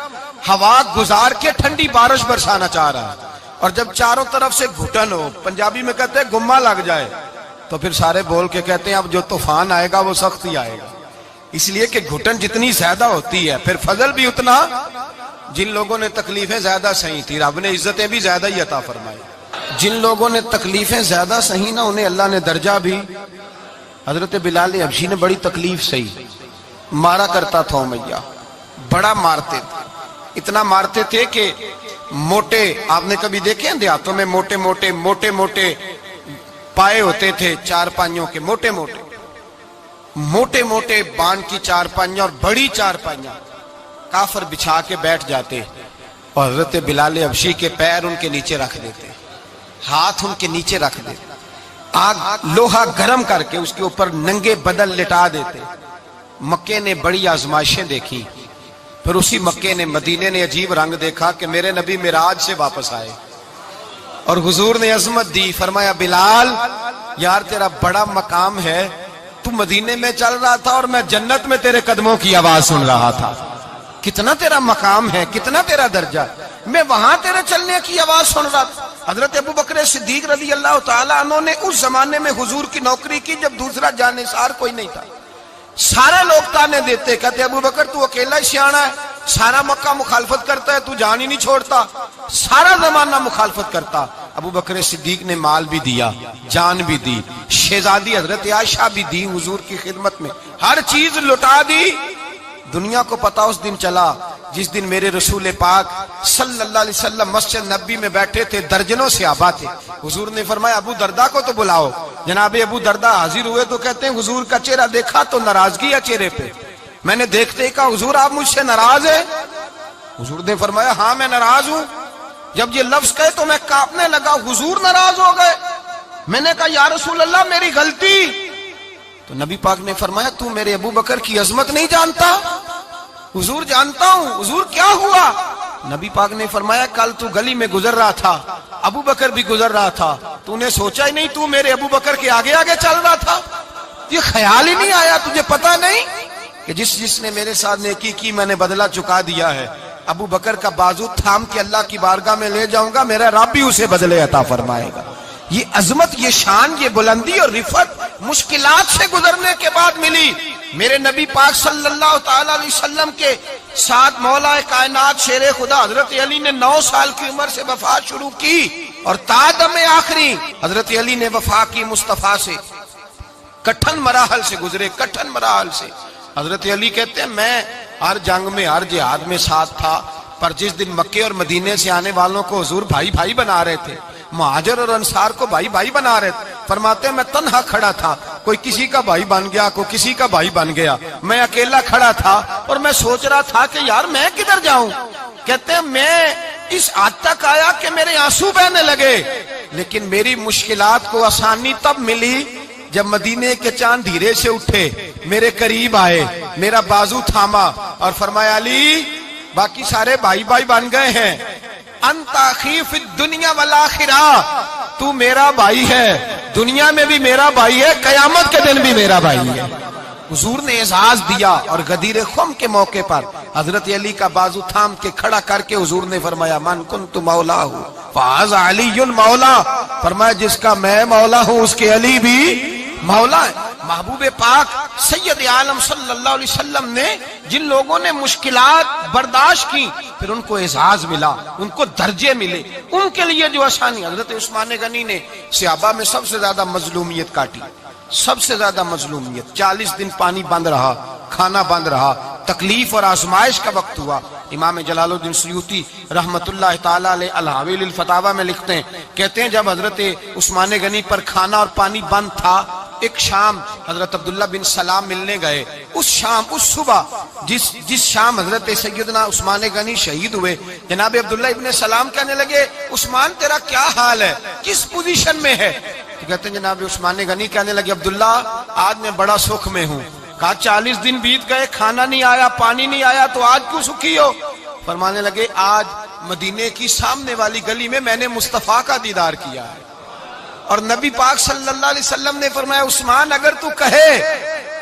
Speaker 1: ہوا گزار کے ٹھنڈی بارش برسانا چاہ رہا ہے، اور جب چاروں طرف سے گھٹن ہو، پنجابی میں کہتے ہیں گمہ لگ جائے، تو پھر سارے بول کے کہتے ہیں اب جو طوفان آئے گا وہ سخت ہی آئے گا، اس لیے کہ گھٹن جتنی زیادہ ہوتی ہے پھر فضل بھی اتنا۔ جن لوگوں نے تکلیفیں زیادہ سہی تھی رب نے عزتیں بھی زیادہ ہی عطا فرمائی، جن لوگوں نے تکلیفیں زیادہ سہی نا انہیں اللہ نے درجہ بھی۔ حضرت بلال حبشی نے بڑی تکلیف سہی، مارا کرتا تھا امیہ، بڑا مارتے تھے، اتنا مارتے تھے کہ موٹے، آپ نے کبھی دیکھے ہیں دیہاتوں میں موٹے موٹے پائے ہوتے تھے، چار پائیوں کے، موٹے موٹے بان کی چار پائیاں اور بڑی چار پائیاں کافر بچھا کے بیٹھ جاتے، اور حضرت بلال حبشی کے پیر ان کے نیچے رکھ دیتے، ہاتھ ان کے نیچے رکھ دیتے، آگ لوہا گرم کر کے اس کے اوپر ننگے بدن لٹا دیتے۔ مکے نے بڑی آزمائشیں دیکھی، پھر اسی مکے نے، مدینے نے عجیب رنگ دیکھا کہ میرے نبی معراج سے واپس آئے، اور حضور نے عظمت دی، فرمایا بلال یار تیرا بڑا مقام ہے، تو مدینے میں چل رہا تھا اور میں جنت میں تیرے قدموں کی آواز سن رہا تھا، کتنا تیرا مقام ہے، کتنا تیرا درجہ، میں وہاں تیرے چلنے کی آواز سن رہا تھا۔ حضرت ابو بکر صدیق رضی اللہ تعالیٰ عنہ نے اس زمانے میں حضور کی نوکری کی جب دوسرا جانثار کوئی نہیں تھا، سارے لوگ تانے دیتے، کہتے ابو بکر تو اکیلا ہی سیاںا ہے، سارا مکہ مخالفت کرتا ہے، تو جان ہی نہیں چھوڑتا، سارا زمانہ مخالفت کرتا۔ ابو بکر صدیق نے مال بھی دیا، جان بھی دی، شہزادی حضرت عائشہ بھی دی حضور کی خدمت میں، ہر چیز لٹا دی۔ دنیا کو پتا اس دن چلا جس دن میرے رسول پاک صلی اللہ علیہ وسلم مسجد نبی میں بیٹھے تھے، درجنوں صحابہ تھے، حضور نے فرمایا ابو دردہ کو تو بلاؤ۔ جناب ابو دردہ حاضر ہوئے تو کہتے ہیں حضور کا چہرہ دیکھا تو ناراضگی ہے چہرے پہ، میں نے دیکھتے ہی کہا حضور آپ مجھ سے ناراض ہیں؟ حضور نے فرمایا ہاں میں ناراض ہوں۔ جب یہ لفظ کہے تو میں کانپنے لگا، حضور ناراض ہو گئے؟ میں نے کہا یا رسول اللہ میری غلطی۔ تو نبی پاک نے فرمایا تو میرے ابو بکر کی عظمت نہیں جانتا؟ حضور جانتا ہوں۔ حضور کیا ہوا؟ نبی پاک نے فرمایا کل تو گلی میں گزر رہا تھا، ابو بکر بھی گزر رہا تھا، تو نے سوچا ہی نہیں تو میرے ابو بکر کے آگے آگے چل رہا تھا؟ یہ خیال ہی نہیں آیا تجھے پتا نہیں کہ جس نے میرے ساتھ نیکی کی میں نے بدلہ چکا دیا ہے، ابو بکر کا بازو تھام کے اللہ کی بارگاہ میں لے جاؤں گا، میرا رب بھی اسے بدلے عطا فرمائے گا۔ یہ عظمت، یہ شان، یہ بلندی اور رفعت مشکلات سے گزرنے کے بعد ملی۔ میرے نبی پاک صلی اللہ تعالی علیہ وسلم کے ساتھ مولا کائنات شیر خدا حضرت علی نے 9 سال کی عمر سے وفات شروع کی، اور تا دم آخری حضرت علی نے وفا کی مصطفیٰ سے، کٹھن مراحل سے گزرے، کٹھن مراحل سے۔ حضرت علی کہتے ہیں میں ہر جنگ میں، ہر جہاد میں ساتھ تھا، پر جس دن مکے اور مدینے سے آنے والوں کو حضور بھائی بھائی بنا رہے تھے، مہاجر اور انصار کو بھائی بھائی بنا رہے تھے. فرماتے ہیں میں تنہا کھڑا تھا, کوئی کسی کا بھائی بن گیا, کوئی کسی کا بھائی بن گیا, میں اکیلا کھڑا تھا اور میں سوچ رہا تھا کہ یار میں کدھر جاؤں. کہتے ہیں میں اس حد تک آیا کہ میرے آنسو بہنے لگے, لیکن میری مشکلات کو آسانی تب ملی جب مدینے کے چاند دھیرے سے اٹھے, میرے قریب آئے, میرا بازو تھاما اور فرمایا علی باقی سارے بھائی بھائی بن گئے ہیں, انت اخی فی الدنیا والآخرہ, تو میرا بھائی ہے, دنیا میں بھی میرا بھائی ہے, قیامت کے دن بھی میرا بھائی ہے. حضور نے اعزاز دیا اور غدیر خم کے موقع پر حضرت علی کا بازو تھام کے کھڑا کر کے حضور نے فرمایا من کنت مولا ہوں فہذا علی مولا, فرمایا جس کا میں مولا ہوں اس کے علی بھی مولا ہے. محبوب پاک سید عالم صلی اللہ علیہ وسلم نے جن لوگوں نے مشکلات برداشت کی پھر ان کو اعزاز ملا, ان کو درجے ملے, ان کے لیے جو آسانی. حضرت عثمان غنی نے صحابہ میں سب سے زیادہ مظلومیت کاٹی, سب سے زیادہ مظلومیت. 40 دن پانی بند رہا, کھانا بند رہا, تکلیف اور آزمائش کا وقت ہوا. امام جلال الدین سیوطی رحمت اللہ تعالی علیہ الحاویل الفتاوی میں لکھتے ہیں, کہتے ہیں جب حضرت عثمان غنی پر کھانا اور پانی بند تھا, ایک شام حضرت عبداللہ بن سلام ملنے گئے. اس شام, اس صبح جس شام حضرت سیدنا عثمان غنی شہید ہوئے, جناب عبداللہ ابن سلام کہنے لگے عثمان تیرا کیا حال ہے, کس پوزیشن میں ہے؟ تو کہتے ہیں جناب عثمان غنی کہنے لگے عبداللہ آج میں بڑا سکھ میں ہوں. کہا 40 دن بیت گئے, کھانا نہیں آیا, پانی نہیں آیا, تو آج کیوں سکھی ہو؟ فرمانے لگے آج مدینے کی سامنے والی گلی میں نے مصطفیٰ کا دیدار کیا ہے, اور نبی پاک صلی اللہ علیہ وسلم نے فرمایا عثمان اگر تو کہے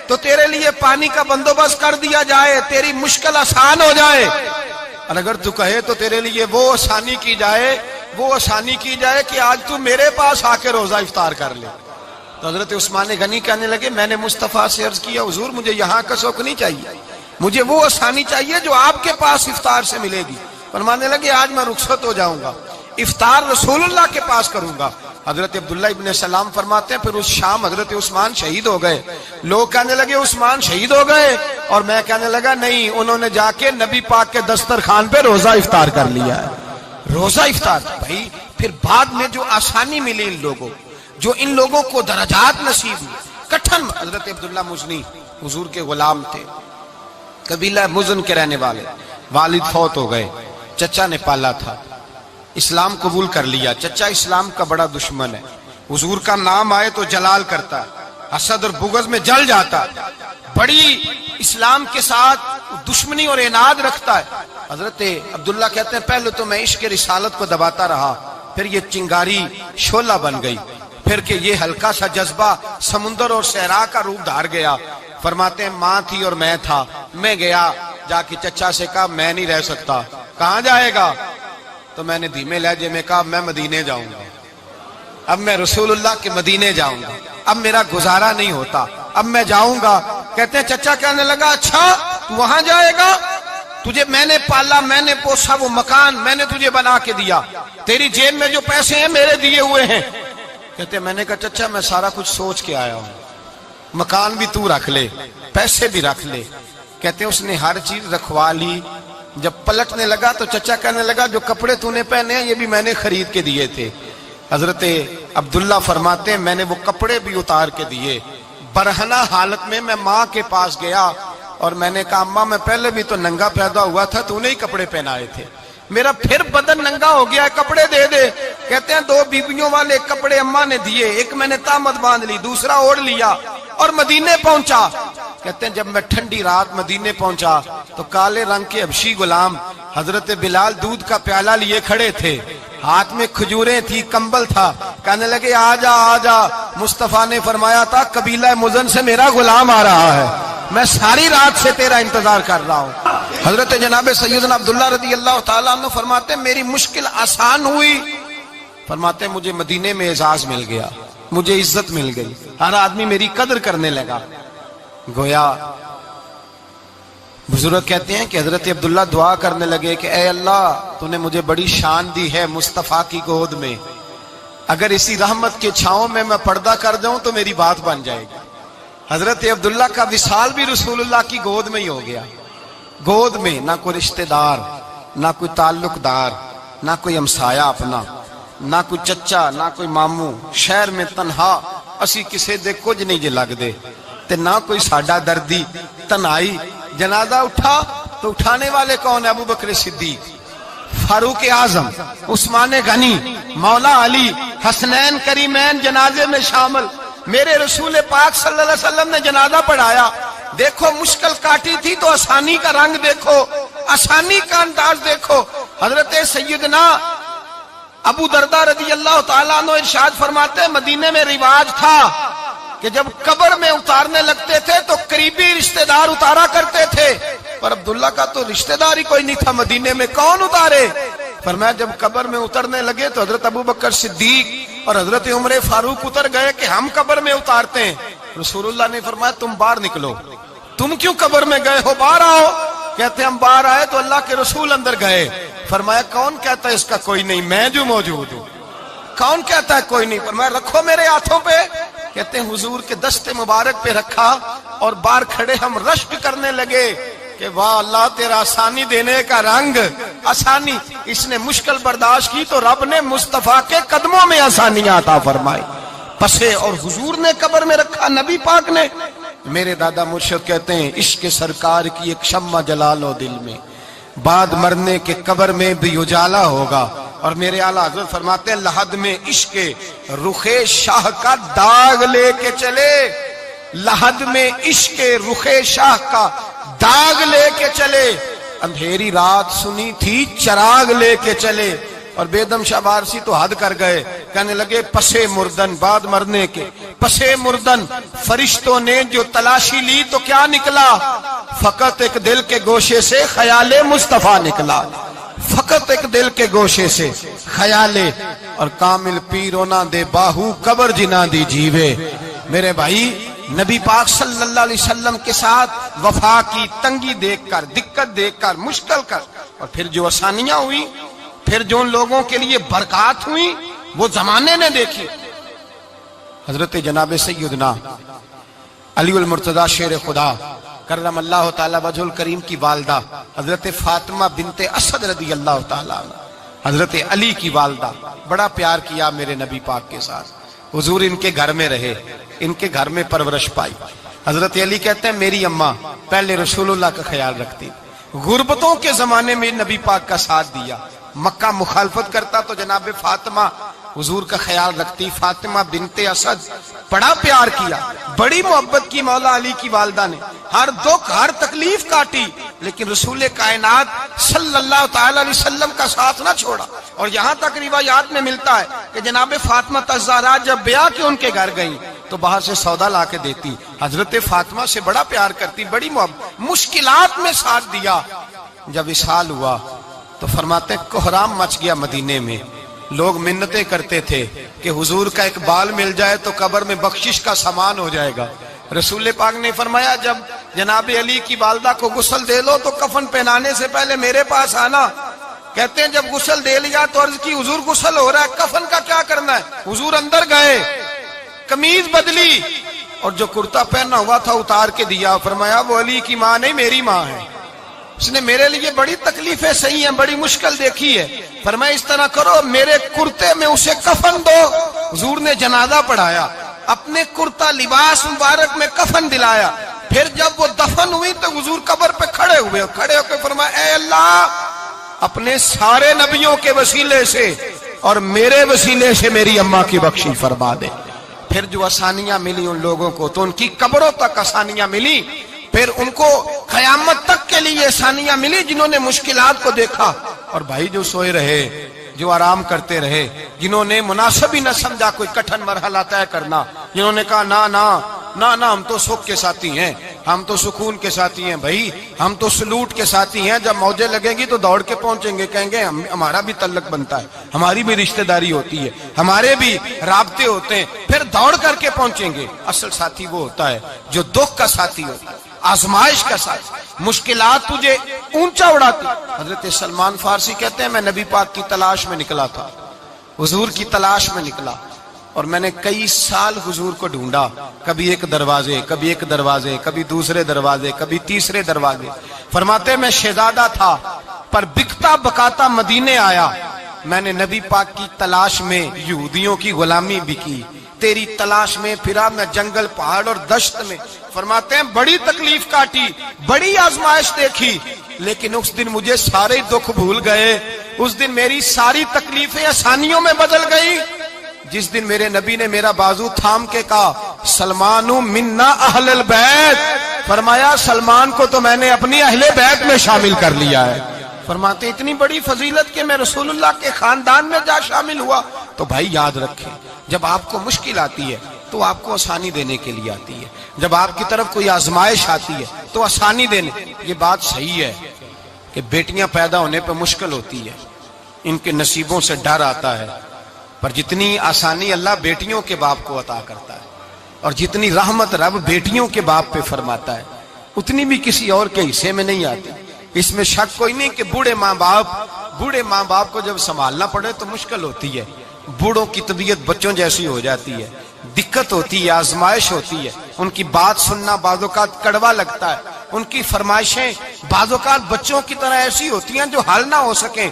Speaker 1: تو تیرے لیے پانی کا بندوبست کر دیا جائے, تیری مشکل آسان ہو جائے, اور اگر تو کہے تو تیرے لیے وہ آسانی کی جائے کہ آج تو میرے پاس آ کے روزہ افطار کر لے. تو حضرت عثمان غنی کہنے لگے میں نے مصطفیٰ سے عرض کیا حضور مجھے یہاں کا شوق نہیں چاہیے, مجھے وہ آسانی چاہیے جو آپ کے پاس افطار سے ملے گی. فرمانے لگے آج میں رخصت ہو جاؤں گا, افطار رسول اللہ کے پاس کروں گا. حضرت عبداللہ ابن سلام فرماتے ہیں پھر اس شام حضرت عثمان شہید ہو گئے. لوگ کہنے لگے عثمان شہید ہو گئے, اور میں کہنے لگا نہیں, انہوں نے جا کے نبی پاک کے دسترخوان پہ روزہ افطار کر لیا ہے. روزہ افطار بھائی پھر بعد میں جو آسانی ملی ان لوگوں, جو ان لوگوں کو درجات نصیب ہوئے. کٹھن حضرت عبداللہ مزنی حضور کے غلام تھے, قبیلہ مزن کے رہنے والے, والد فوت ہو گئے, چچا نے پالا تھا, اسلام قبول کر لیا. چچا اسلام کا بڑا دشمن ہے, حضور کا نام آئے تو جلال کرتا ہے, حسد اور بغض میں جل جاتا ہے, بڑی اسلام کے ساتھ دشمنی اور عناد رکھتا ہے. حضرت عبداللہ کہتے ہیں پہلے تو میں عشق رسالت کو دباتا رہا, پھر یہ چنگاری شعلہ بن گئی, پھر کہ یہ ہلکا سا جذبہ سمندر اور صحرا کا روپ دھار گیا. فرماتے ہیں ماں تھی اور میں تھا, میں گیا جا کے چچا سے کہا میں نہیں رہ سکتا. کہاں جائے گا؟ تو میں نے دھیمے لہجے میں کہا میں مدینے جاؤں گا, اب میں رسول اللہ کے مدینے جاؤں گا, اب میرا گزارا نہیں ہوتا, اب میں جاؤں گا. کہتے ہیں چچا کہنے لگا اچھا تو وہاں جائے گا, تجھے میں نے پالا, میں نے پوسا, وہ مکان میں نے تجھے بنا کے دیا, تیری جیب میں جو پیسے ہیں میرے دیے ہوئے ہیں. کہتے ہیں میں نے کہا چچا میں سارا کچھ سوچ کے آیا ہوں, مکان بھی تو رکھ لے, پیسے بھی رکھ لے. کہتے ہیں اس نے ہر چیز رکھوا لی. جب پلٹنے لگا تو چچا کہنے لگا جو کپڑے تو نے پہنے ہیں یہ بھی میں نے خرید کے دیے تھے. حضرت عبداللہ فرماتے ہیں میں نے وہ کپڑے بھی اتار کے دیے. برہنہ حالت میں ماں کے پاس گیا اور میں نے کہا اماں میں پہلے بھی تو ننگا پیدا ہوا تھا, تو نے ہی کپڑے پہنائے تھے, میرا پھر بدن ننگا ہو گیا ہے, کپڑے دے دے. کہتے ہیں 2 بیویوں والے کپڑے اماں نے دیے, ایک میں نے تامت باندھ لی, دوسرا اوڑھ لیا اور مدینے پہنچا. کہتے ہیں جب میں ٹھنڈی رات مدینے پہنچا تو کالے رنگ کے حبشی غلام حضرت بلال دودھ کا پیالہ لیے کھڑے تھے, ہاتھ میں کھجوریں تھی, کمبل تھا. کہنے لگے آجا آجا, مصطفیٰ نے فرمایا تھا قبیلہ مزن سے میرا غلام آ رہا ہے, میں ساری رات سے تیرا انتظار کر رہا ہوں. حضرت جناب سیدنا عبداللہ رضی اللہ تعالیٰ عنہ فرماتے ہیں میری مشکل آسان ہوئی. فرماتے ہیں مجھے مدینے میں اعزاز مل گیا, مجھے عزت مل گئی, ہر آدمی میری قدر کرنے لگا. گویا بزرگ کہتے ہیں کہ حضرت عبداللہ دعا کرنے لگے کہ اے اللہ تو نے مجھے بڑی شان دی ہے مصطفیٰ کی گود میں, اگر اسی رحمت کے چھاؤں میں پردہ کر دوں تو میری بات بن جائے گی. حضرت عبداللہ کا وصال بھی رسول اللہ کی گود میں ہی ہو گیا. گود میں نہ کوئی رشتہ دار, نہ کوئی تعلق دار, نہ کوئی ہمسایہ اپنا, نہ کوئی چچا نہ کوئی ماموں، شہر میں تنہا اسی کسے دے کچھ نہیں جے لگ دے تے نہ کوئی ساڈا دردی، تنہائی۔ جنازہ اٹھا تو اٹھانے والے کون ہیں؟ ابو بکر صدیق، فاروق اعظم، عثمان غنی، مولا علی، حسنین کریمین جنازے میں شامل۔ میرے رسول پاک صلی اللہ علیہ وسلم نے جنازہ پڑھایا، دیکھو مشکل کاٹی تھی تو آسانی کا رنگ دیکھو، آسانی کا انداز دیکھو۔ حضرت سیدنا ابو دردہ رضی اللہ تعالیٰ عنہ ارشاد فرماتے ہیں مدینے میں رواج تھا کہ جب قبر میں اتارنے لگتے تھے تو قریبی رشتہ دار اتارا کرتے تھے، پر عبداللہ کا تو رشتہ دار ہی کوئی نہیں تھا مدینے میں، کون اتارے؟ فرمایا جب قبر میں اترنے لگے تو حضرت ابو بکر صدیق اور حضرت عمر فاروق اتر گئے کہ ہم قبر میں اتارتے ہیں۔ رسول اللہ نے فرمایا تم باہر نکلو، تم کیوں قبر میں گئے ہو، باہر آؤ۔ کہتے ہم باہر آئے تو اللہ کے رسول اندر گئے۔ فرمایا کون کہتا ہے اس کا کوئی نہیں، میں جو موجود ہوں۔ کون کہتا ہے کوئی نہیں؟ فرمایا رکھو میرے ہاتھوں پہ۔ کہتے ہیں حضور کے دست مبارک پہ رکھا اور باہر کھڑے ہم رشک کرنے لگے کہ واہ اللہ تیرا آسانی دینے کا رنگ، آسانی۔ اس نے مشکل برداشت کی تو رب نے مصطفیٰ کے قدموں میں آسانیاں عطا فرمائی، پسے اور حضور نے قبر میں رکھا، نبی پاک نے۔ میرے دادا مرشد کہتے ہیں عشق سرکار کی ایک شمع جلا لو دل میں، بعد مرنے کے قبر میں بھی اجالا ہوگا۔ اور میرے اعلیٰ حضرت فرماتے ہیں لحد میں عشق رخ شاہ کا داغ لے کے چلے، لحد میں عشق رخ شاہ کا داغ لے کے چلے، اندھیری رات سنی تھی چراغ لے کے چلے۔ اور بیدم شاہ بارسی تو حد کر گئے، کہنے لگے پسے مردن، بعد مرنے کے پسے مردن فرشتوں نے جو تلاشی لی تو کیا نکلا؟ فقط ایک دل کے گوشے سے خیال مصطفیٰ نکلا، فقط ایک دل کے گوشے سے خیال۔ اور کامل پیرونا دے باہو قبر جنا دی جیوے۔ میرے بھائی نبی پاک صلی اللہ علیہ وسلم کے ساتھ وفا کی تنگی دیکھ کر، دقت دیکھ کر، مشکل کر، اور پھر جو آسانیاں ہوئی، پھر جو ان لوگوں کے لیے برکات ہوئی وہ زمانے نے دیکھی۔ حضرت جناب سیدنا علی المرتضی شیر خدا کرم اللہ تعالی وجہ الکریم کی والدہ حضرت فاطمہ بنت اسد رضی اللہ تعالی عنہ، حضرت علی کی والدہ، بڑا پیار کیا میرے نبی پاک کے ساتھ۔ حضور ان کے گھر میں رہے، ان کے گھر میں پرورش پائی۔ حضرت علی کہتے ہیں میری اماں پہلے رسول اللہ کا خیال رکھتی، غربتوں کے زمانے میں نبی پاک کا ساتھ دیا، مکہ مخالفت کرتا تو جناب فاطمہ حضور کا خیال رکھتی۔ فاطمہ بنت اسد بڑا پیار کیا، بڑی محبت کی مولا علی کی والدہ نے، ہر دکھ ہر تکلیف کاٹی، لیکن رسول کائنات صلی اللہ تعالی علیہ وسلم کا ساتھ نہ چھوڑا۔ اور یہاں تک روایات میں ملتا ہے کہ جناب فاطمہ الزہرا جب بیعہ کے ان کے گھر گئیں تو باہر سے سودا لا کے دیتی، حضرت فاطمہ سے بڑا پیار کرتی، بڑی محبت، مشکلات میں ساتھ دیا۔ جب وصال ہوا تو فرماتے ہیں کوہرام مچ گیا مدینے میں، لوگ منتیں کرتے تھے کہ حضور کا ایک بال مل جائے تو قبر میں بخشش کا سامان ہو جائے گا۔ رسول پاک نے فرمایا جب جناب علی کی والدہ کو غسل دے لو تو کفن پہنانے سے پہلے میرے پاس آنا۔ کہتے ہیں جب غسل دے لیا تو عرض کی حضور غسل ہو رہا ہے، کفن کا کیا کرنا ہے؟ حضور اندر گئے، قمیض بدلی اور جو کرتا پہنا ہوا تھا اتار کے دیا۔ فرمایا وہ علی کی ماں نہیں میری ماں ہے، اس نے میرے لیے بڑی تکلیفیں سہی ہیں، بڑی مشکل دیکھی ہے۔ فرمایا اس طرح کرو میرے کرتے میں اسے کفن دو۔ حضور نے جنازہ پڑھایا، اپنے کرتا لباس مبارک میں کفن دلایا۔ پھر جب وہ دفن ہوئی تو حضور قبر پہ کھڑے ہوئے، کھڑے ہو کے فرمایا اے اللہ اپنے سارے نبیوں کے وسیلے سے اور میرے وسیلے سے میری اماں کی بخشی فرما دے۔ پھر جو آسانیاں ملی ان لوگوں کو تو ان کی قبروں تک آسانیاں ملی، پھر ان کو قیامت تک کے لیے آسانیاں ملی جنہوں نے مشکلات کو دیکھا۔ اور بھائی جو سوئے رہے، جو آرام کرتے رہے، جنہوں نے مناسب ہی نہ سمجھا کوئی کٹھن مرحلہ طے کرنا، جنہوں نے کہا نا نا نا نا ہم تو سکھ کے ساتھی ہیں، ہم تو سکون کے ساتھی ہیں، بھائی ہم تو سلوٹ کے ساتھی ہیں، جب موجیں لگیں گی تو دوڑ کے پہنچیں گے، کہیں گے ہمارا بھی تعلق بنتا ہے، ہماری بھی رشتہ داری ہوتی ہے، ہمارے بھی رابطے ہوتے ہیں، پھر دوڑ کر کے پہنچیں گے۔ اصل ساتھی وہ ہوتا ہے جو دکھ کا ساتھی ہوتا ہے، آزمائش کا ساتھ، مشکلات تجھے اونچا اڑاتی۔ حضرت سلمان فارسی کہتے ہیں میں نبی پاک کی تلاش میں نکلا تھا، حضور کی تلاش میں نکلا، اور میں نے کئی سال حضور کو ڈھونڈا، کبھی ایک دروازے، کبھی ایک دروازے، کبھی دوسرے دروازے، کبھی تیسرے دروازے۔ فرماتے میں شہزادہ تھا پر بکتا بکاتا مدینے آیا، میں نے نبی پاک کی تلاش میں یہودیوں کی غلامی بھی کی، تیری تلاش میں پھرا میں جنگل پہاڑ اور دشت میں۔ فرماتے ہیں بڑی تکلیف کاٹی، بڑی آزمائش دیکھی، لیکن اس دن مجھے سارے دکھ بھول گئے، اس دن میری ساری تکلیفیں آسانیوں میں بدل گئی جس دن میرے نبی نے میرا بازو تھام کے کہا سلمان منا اہل البیت، فرمایا سلمان کو تو میں نے اپنی اہل بیت میں شامل کر لیا ہے۔ فرماتے اتنی بڑی فضیلت کہ میں رسول اللہ کے خاندان میں جا شامل ہوا۔ تو بھائی یاد رکھیں، جب آپ کو مشکل آتی ہے تو آپ کو آسانی دینے کے لیے آتی ہے، جب آپ کی طرف کوئی آزمائش آتی ہے تو آسانی دینے۔ یہ بات صحیح ہے کہ بیٹیاں پیدا ہونے پہ مشکل ہوتی ہے، ان کے نصیبوں سے ڈر آتا ہے، پر جتنی آسانی اللہ بیٹیوں کے باپ کو عطا کرتا ہے اور جتنی رحمت رب بیٹیوں کے باپ پہ فرماتا ہے اتنی بھی کسی اور کے حصے میں نہیں آتی۔ اس میں شک کوئی نہیں کہ بوڑھے ماں باپ کو جب سنبھالنا پڑے تو مشکل ہوتی ہے، بوڑھوں کی طبیعت بچوں جیسی ہو جاتی ہے، دقت ہوتی ہے، آزمائش ہوتی ہے، ان کی بات سننا بعض اوقات کڑوا لگتا ہے، ان کی فرمائشیں بعض اوقات بچوں کی طرح ایسی ہوتی ہیں جو حل نہ ہو سکیں،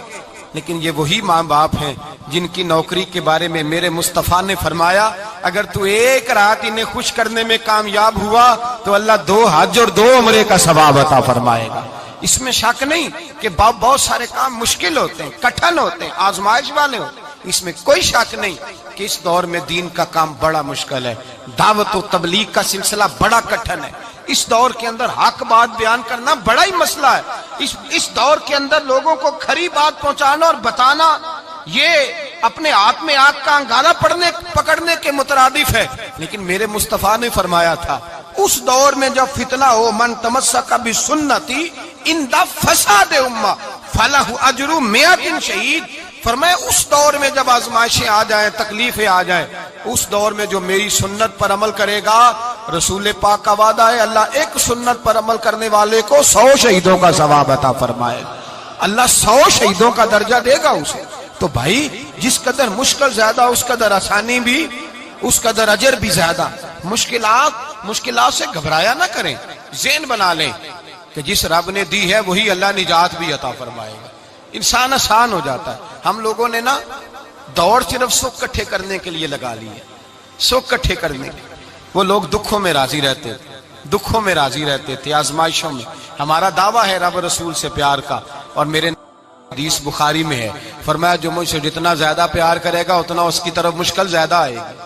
Speaker 1: لیکن یہ وہی ماں باپ ہیں جن کی نوکری کے بارے میں میرے مصطفیٰ نے فرمایا اگر تو ایک رات انہیں خوش کرنے میں کامیاب ہوا تو اللہ 2 حج اور 2 عمرے کا ثواب عطا فرمائے گا۔ اس میں شک نہیں کہ بہت سارے کام مشکل ہوتے ہیں، کٹھن ہوتے ہیں، آزمائش والے ہوتے ہیں، اس میں کوئی شک نہیں کہ اس دور میں دین کا کام بڑا مشکل ہے، دعوت و تبلیغ کا سلسلہ بڑا کٹھن ہے، اس دور کے اندر حق بات بیان کرنا بڑا ہی مسئلہ ہے، اس دور کے اندر لوگوں کو کھری بات پہنچانا اور بتانا یہ اپنے ہاتھ میں آگ کا انگارہ پکڑنے کے مترادف ہے۔ لیکن میرے مصطفیٰ نے فرمایا تھا اس دور میں جب فتنہ ہو من تمسک بسنتی اندہ فساد امہ فلہ اجر 100 شہید، فرمایا اس دور میں جب آزمائشیں آ جائیں، تکلیفیں آ جائیں، اس دور میں جو میری سنت پر عمل کرے گا، رسول پاک کا وعدہ ہے اللہ ایک سنت پر عمل کرنے والے کو 100 شہیدوں کا ثواب عطا فرمائے، اللہ 100 شہیدوں کا درجہ دے گا اسے۔ تو بھائی جس قدر مشکل زیادہ اس قدر آسانی بھی، اس قدر اجر بھی زیادہ۔ مشکلات سے گھبرایا نہ کریں، ذہن بنا لیں کہ جس رب نے دی ہے وہی اللہ نجات بھی عطا فرمائے گا، انسان آسان ہو جاتا ہے۔ ہم لوگوں نے نا دوڑ صرف سکھ کٹھے کرنے کے لیے لگا لی ہے، سکھ کٹھے کرنے کے۔ وہ لوگ دکھوں میں راضی رہتے تھے، آزمائشوں میں۔ ہمارا دعویٰ ہے رب رسول سے پیار کا، اور میرے حدیث بخاری میں ہے فرمایا جو مجھ سے جتنا زیادہ پیار کرے گا اتنا اس کی طرف مشکل زیادہ آئے گی۔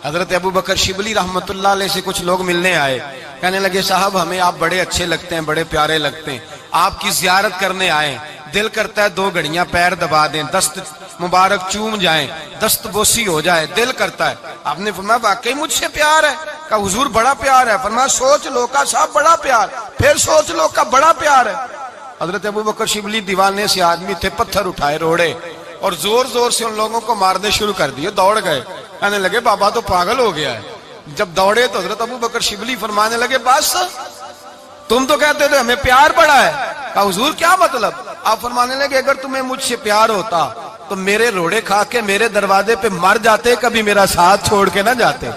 Speaker 1: حضرت ابو بکر شبلی رحمت اللہ علیہ سے کچھ لوگ ملنے آئے، کہنے لگے صاحب ہمیں آپ بڑے اچھے لگتے ہیں، بڑے پیارے لگتے ہیں، آپ کی زیارت کرنے آئے، دل کرتا ہے 2 گھڑیاں پیر دبا دیں، دست مبارک چوم جائیں، دست بوسی ہو جائے، دل کرتا ہے۔ آپ نے فرمایا واقعی مجھ سے پیار ہے؟ کہا حضور بڑا پیار ہے۔ فرمایا سوچ لو کا صاحب بڑا پیار، پھر سوچ لو کا بڑا پیار ہے۔ حضرت ابو بکر شبلی دیوانے سے آدمی تھے، پتھر اٹھائے روڑے اور زور زور سے ان لوگوں کو مارنے شروع کر دیے، دوڑ گئے، کہنے لگے بابا تو پاگل ہو گیا ہے۔ جب دوڑے تو حضرت ابو بکر شبلی فرمانے لگے بس تم تو کہتے تھے ہمیں پیار بڑا ہے۔ کہا حضور کیا مطلب؟ آپ فرمانے لگے اگر تمہیں مجھ سے پیار ہوتا تو میرے روڑے کھا کے میرے دروازے پہ مر جاتے، کبھی میرا ساتھ چھوڑ کے نہ جاتے۔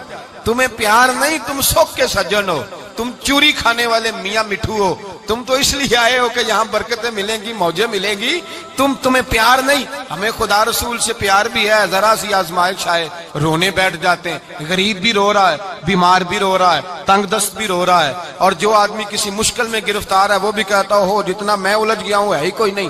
Speaker 1: تمہیں پیار نہیں، تم سکھ کے سجن ہو، تم چوری کھانے والے میاں مٹھو ہو، تم تو اس لیے آئے ہو کہ یہاں برکتیں ملیں گی، موجیں ملیں گی، تمہیں پیار نہیں۔ ہمیں خدا رسول سے پیار بھی ہے، ذرا سی آزمائش آئے رونے بیٹھ جاتے ہیں، غریب بھی رو رہا ہے، بیمار بھی رو رہا ہے، تنگ دست بھی رو رہا ہے، اور جو آدمی کسی مشکل میں گرفتار ہے وہ بھی کہتا ہو جتنا میں الجھ گیا ہوں ہے ہی کوئی نہیں۔